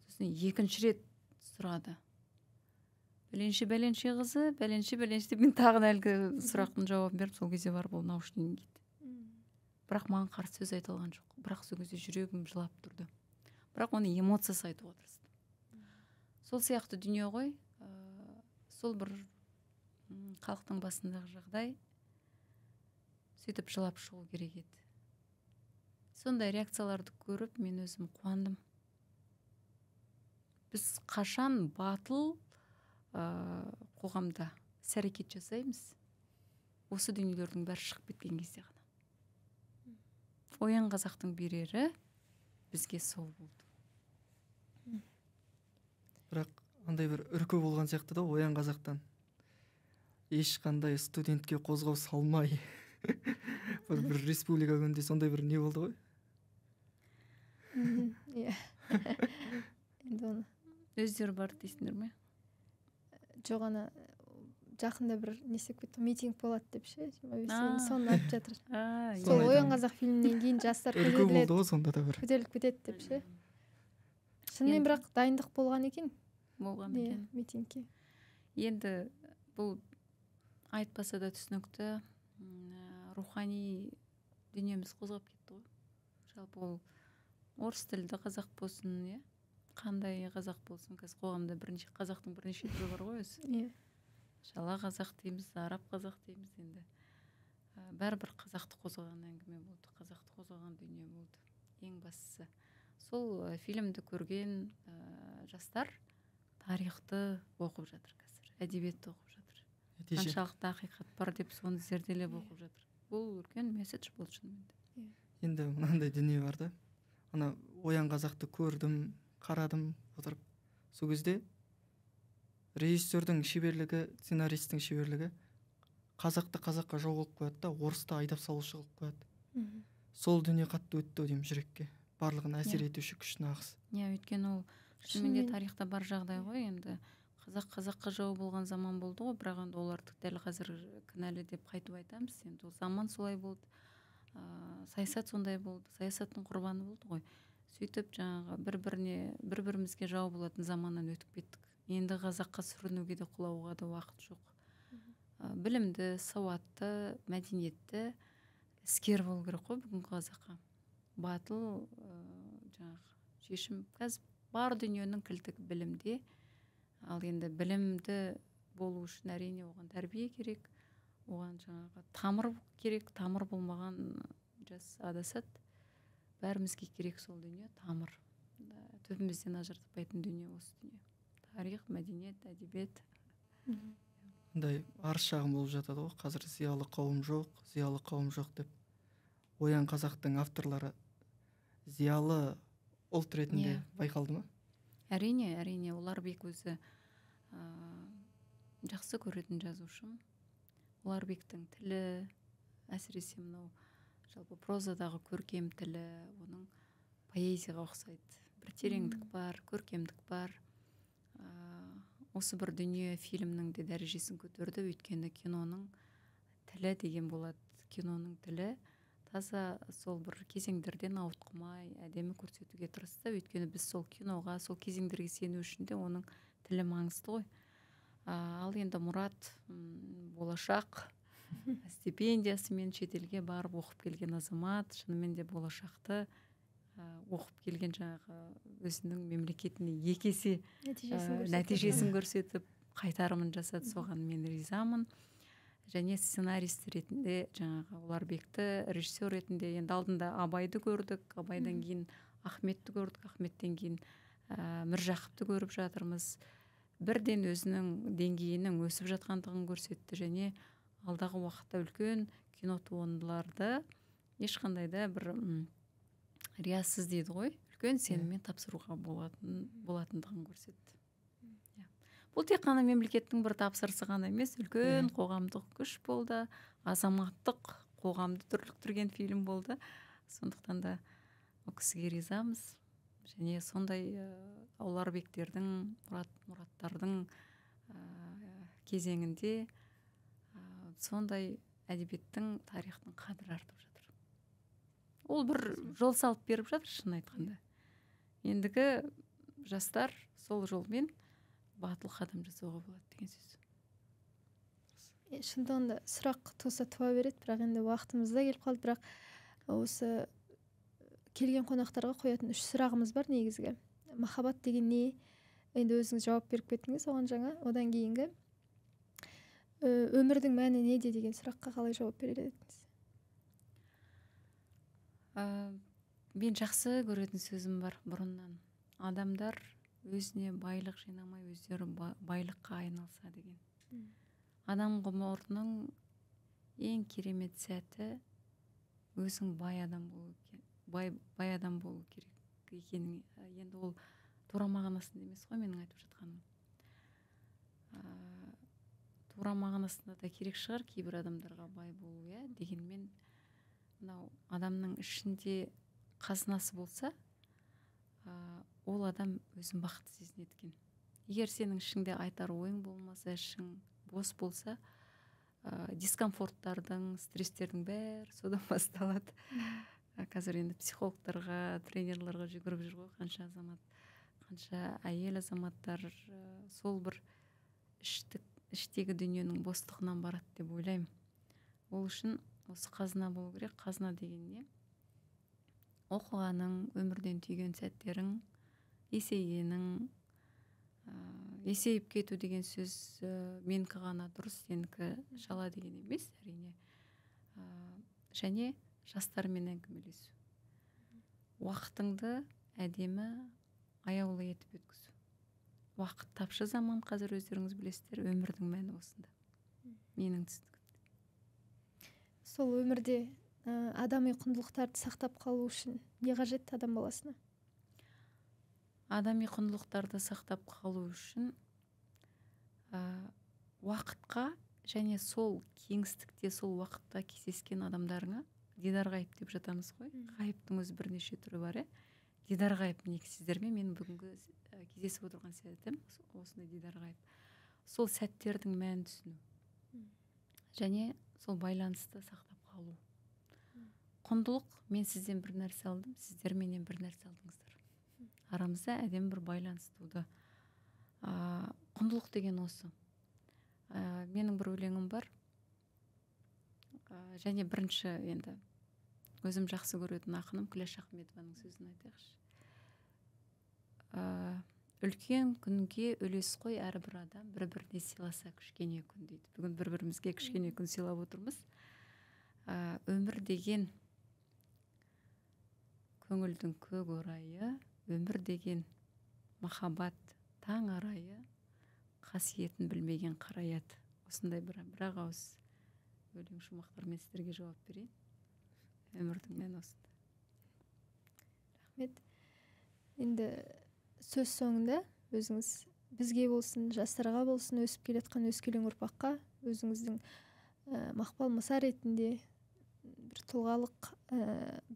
[SPEAKER 3] Сосын екінші рет сұрады. Бәленше қызы, бәленше деп мен тағы әлгі сұрақтың жауабын беріп, сол кезде барып ол наушнигін киді. Бірақ маған қарсы сөз айта алған жоқ. Бірақ сол кезде жүрегім жылап тұрды. Бірақ оны эмоциясы айтуға тырыстым. Сол сияқты дүние ғой. Сол бір халықтың басындағы жағдай, сөйтіп жылап шығу керек еді. Сондай реакцияларды көріп мен өзім қуандым. Біз қашан батыл қоғамда іс-әрекет жасаймыз, осы дүниелердің бәрі шығып кеткен кезде ғана. Оян қазақтың берері бізге сол болды.
[SPEAKER 1] Бірақ андай бір үркі болған сияқты да Оян қазақтан. Ешқандай студентке қозғау салмай бір республика күнде сондай бір не болды ғой.
[SPEAKER 2] Иә. Енді оны
[SPEAKER 3] Өздері барды дейсіңдер ме?
[SPEAKER 2] Жоқ, ана жақында бір не істеп кетті, митинг болады деп ше, 25-ні соны айтып жатыр. Сол Оян қазақ фильмінен кейін жастар
[SPEAKER 1] үркі болды ғой сонда да бір.
[SPEAKER 2] көтеріліп кетеді деп ше. Шынымен бірақ дайындық болған екен. Митингке.
[SPEAKER 3] Енді бұл айтпаса да түсінікті, рухани дүниеміз қозғап кетті ғой. Жалпы ол орыс тілді қазақ болсын, қандай қазақ болсын, қазір қоғамда қазақтың бірнеше түрі бар ғой өзі. Шала қазақ дейміз, араб қазақ дейміз, енді бәрібір қазақты қозғаған әңгіме болды, қазақты қозғаған дүние болды. Ең бастысы сол фильмді көрген жастар тарихты оқып жатыр қазір, әдебиетті оқып жатыр. Қаншалықты ақиқат бар деп соны зерделеп оқып жатыр. Бұл үлкен месседж болды шынымен.
[SPEAKER 1] Енді мынандай дүние бар да. Ана Оян қазақты көрдім, қарадым отырып. Сол кезде режиссердің шеберлігі, сценаристің шеберлігі қазақты қазаққа жау қылып қояды да, орысты айдап салушы қылып қояды. Сол дүние қатты өтті деймін жүрекке. Барлығын әсер етуші күшті ағыс.
[SPEAKER 3] Өйткені ол шынымен тарихта бар жағдай ғой. Енді қазаққа жау болған заман болды ғой, бірақ енді оларды дәл қазір кінәлі деп қайтып айтамыз. Енді ол заман солай болды. Саясат сондай болды. Саясаттың құрбаны болды ғой. Сөйтіп жаңағы бір-бірімізге жау болатын заманнан өтіп кеттік. Енді қазаққа сүрінуге де құлауға да уақыт жоқ. Білімді, сауатты, мәдениетті, іскер болу керек қой бүгінгі қазаққа. Батыл жаңағы шешім. Қазір бар дүниенің кілті білімде. Ал енді білімді болу үшін әрине оған тәрбие керек. Оған жаңағы тамыр керек. Тамыр болмаған жас адасады. Бәрімізге керек сол дүние, тамыр. Төбімізден ажыратпайтын дүние осы дүние. Тарих, мәдениет, әдебиет.
[SPEAKER 1] Ондай арыз шағым болып жатады ғой, қазір зиялы қауым жоқ деп. Оян қазақтың авторлары зиялы ұлт ретінде байқалды ма?
[SPEAKER 3] Әрине, Оларбек өзі жақсы көретін жазушым. Оларбектің тілі, әсіресе мынау жалпы прозадағы көркем тілі, оның поэзияға ұқсайды. Бір тереңдік бар, көркемдік бар. Осы бір дүние фильмнің де дәрежесін көтерді, өйткені киноның тілі деген болады. Киноның тілі таза сол бір кезеңдерден ауытқымай әдемі көрсетуге тырысты. Өйткені біз сол киноға, сол кезеңдерге сену үшін де оның тілі маңызды ғой. Ал енді Мұрат болашақ стипендиясымен шетелге барып оқып келген азамат, шынымен де болашақты оқып келген жаңағы өзінің мемлекетіне екі есе нәтижесін көрсетіп қайтарымын жасады. Соған мен ризамын. Және сценарист ретінде жаңағы Ұларбекті, режиссер ретінде енді алдында Абайды көрдік, Абайдан кейін Ахметті көрдік, Ахметтен кейін Міржақыпты көріп жатырмыз. Бірден өзінің деңгейінің өсіп жатқандығын көрсетті және алдағы уақытта үлкен кино туындыларды ешқандай да бір риясыз дейді ғой, үлкен сеніммен тапсыруға болатындығын көрсетті. Бұл тек қана мемлекеттің бір тапсырысы ғана емес, үлкен қоғамдық күш болды, азаматтық қоғамды дүрліктірген фильм болды. Сондықтан да ол кісіге ризамыз. Және сондай Ұларбектердің, Мұраттардың кезеңінде сондай әдебиеттің, тарихтың қадірі артып жатыр. Ол бір жол салып беріп жатыр, шын айтқанда. Ендігі жастар сол жолмен батыл қадам жасауға болады деген сөз.
[SPEAKER 2] Шындығында сұрақ туса туа береді, бірақ енді уақытымыз да келіп қалды. Бірақ осы келген қонақтарға қоятын 3 сұрағымыз бар негізгі. Махаббат деген не? Енді өзіңіз жауап беріп кеттіңіз оған жаңа. Одан кейінгі өмірдің мәні неде деген сұраққа қалай жауап берер едіңіз?
[SPEAKER 3] Мен жақсы көретін сөзім бар бұрыннан. Адамдар өзіне байлық жинамай, өздері байлыққа айналса деген. Адам ғұмырының ең керемет сәті өзің бай адам болу керек екенін, енді ол тура мағынасында емес қой менің айтып жатқаным. Тура мағынасында да керек шығар кейбір адамдарға бай болу, дегенмен мынау адамның ішінде қазынасы болса, ол адам өзін бақытты сезінеді екен. Егер сенің ішіңде айтар ойың болмаса, ішің бос болса, дискомфорттардың, стресстердің бәрі содан басталады. Қазір енді психологтарға, тренерларға жүгіріп жүр ғой қанша азамат, қанша әйел азаматтар сол бір іштегі дүниенің бостығынан барады деп ойлаймын. Ол үшін осы қазына болу керек. Қазына деген не? Оқығаның, өмірден түйген сәттерің, есейгенің, есейіп кету деген сөз менікі ғана дұрыс, сенікі шала деген емес, әрине. Және жастармен әңгімелесу. Уақытыңды әдемі, аяулы етіп өткізу. Уақыт тапшы заман, қазір өздеріңіз білесіздер, өмірдің мәні осында. Менің түсінігім.
[SPEAKER 2] Сол өмірде адами құндылықтарды сақтап қалу үшін не қажет адам баласына?
[SPEAKER 3] Адами құндылықтарды сақтап қалу үшін уақытқа және сол кеңістікте, сол уақытта кездескен адамдарыңа, дидар ғайып деп жатамыз ғой. Ғайыптың өзі бірнеше түрі бар, дидар ғайып не сіздермен мен бүгінгі кездесіп отырған сәтім осындай дидар ғайып. Сол сәттердің мәнін түсіну және сол байланысты сақтап қалу. Құндылық, мен сізден бір нәрсе алдым, сіздер менен бір нәрсе алдыңыздар. Арамызда әдемі бір байланыс туды. Құндылық деген осы. Менің бір өлеңім бар. Және бірінші енді өзім жақсы көретін ақыным Күләш Ахметованың сөзін айтайықшы. Үлкен күнге үлес қой әрбір адам, бір-біріне сыйласа кішкене күн дейді. Бүгін бір-бірімізге кішкене күн сыйлап отырмыз. Өмір деген көңілдің көк орайы, өмір деген махаббат таң арайы, қасиетін білмеген қараят. Осындай бір-ақ ауыз өлең шумақтармен сіздерге жауап берейін. Өмірдің мәні осында.
[SPEAKER 2] Рахмет. Енді сөз соңында өзіңіз бізге болсын, жастарға болсын, өсіп келе жатқан өскелең ұрпаққа өзіңіздің мақпал Мұса ретінде бір тұлғалық,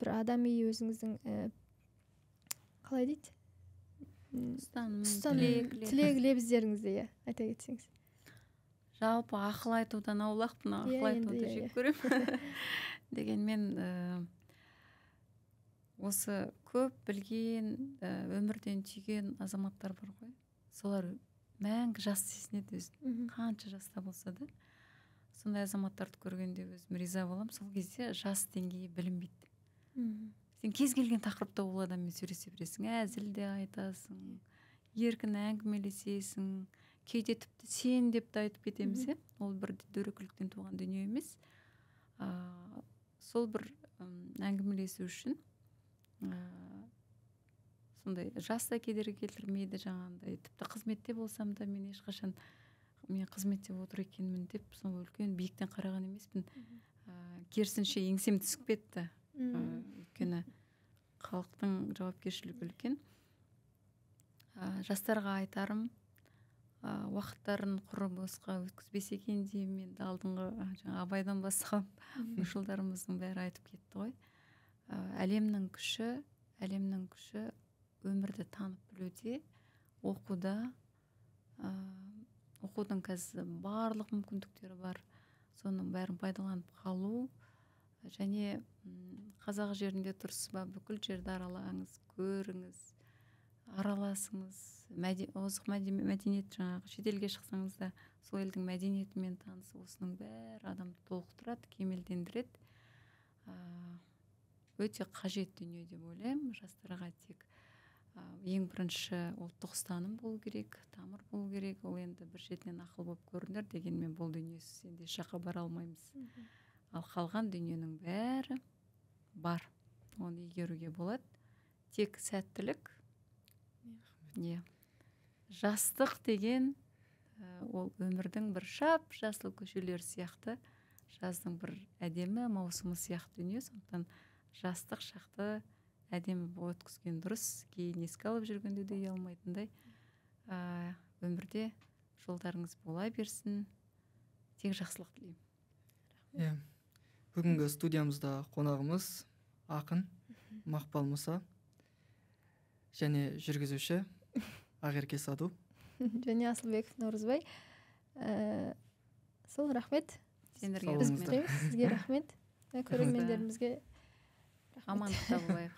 [SPEAKER 2] бір адами өзіңіздің қалай дейді?
[SPEAKER 3] Тілек
[SPEAKER 2] лебіздеріңізді айта кетсеңіз.
[SPEAKER 3] жалпы ақыл айтудан аулақпын, ақыл
[SPEAKER 2] Иә,
[SPEAKER 3] айтуды
[SPEAKER 2] енді,
[SPEAKER 3] жек көремін. Дегенмен осы көп білген, өмірден түйген азаматтар бар ғой. Солар мәңгі жас сезінеді өзін, қанша жаста болса да. Сондай азаматтарды көргенде өзім риза боламын. Сол кезде жас деңгейі білінбейді. Сен кез келген тақырыпта ол адаммен сөйлесе бересің, әзіл де айтасың, еркін әңгімелесесің, кейде тіпті сен деп те айтып кетеміз, ол бір дөрекіліктен туған дүние емес. Сол бір әңгімелесу үшін сондай жас та кедергі келтірмейді, жаңағындай. Тіпті қызметте болсам да мен ешқашан мен қызметте отыр екенмін деп сол үлкен биіктен қараған емеспін. Керісінше еңсем түсіп кетті. Өйткені халықтың жауапкершілігі үлкен. Жастарға айтарым, уақыттарын құры босқа өткізбесе екен деймін. Енді алдыңғы Абайдан бастап жылдарымыздың бәрі айтып кетті ғой. Әлемнің күші өмірді танып білуде, оқуда, оқудың қазір барлық мүмкіндіктері бар. Соның бәрін пайдаланып қалу, және қазақ жерінде тұрсыз ба, бүкіл жерді аралаңыз, көріңіз, араласыңыз, озық мәдениет, жаңағы шетелге шықсаңыз да сол елдің мәдениетімен танысып, осының бәрі адамды толықтырады, кемелдендіреді. Өте қажет дүние деп ойлаймын. Жастарға тек ең бірінші ұлттық ұстаным болу керек, тамыр болу керек. Ол енді бір шетінен ақыл болып көрінер, дегенмен бұл дүниесіз енді еш жаққа бара алмаймыз. Ал қалған дүниенің бәрі бар. Оны игеруге болады. Тек сәттілік. Жастық деген ол өмірдің бір жасыл көшелер сияқты, жаздың бір әдемі маусымы сияқты дүние. Сондықтан жастық шақты әдемі өткізген дұрыс. Кейін еске алып жүргенде де ұялмайтындай. Өмірде жолдарыңыз бола берсін. Тек жақсылық тілеймін.
[SPEAKER 1] Бүгінгі студиямызда қонағымыз ақын Мақпал Мұса және жүргізуші Ақерке Саду
[SPEAKER 2] және Асылбеков Наурызбай. Сол, рахмет. Сізге рахмет. Көрермендерімізге
[SPEAKER 3] амандықта болайық.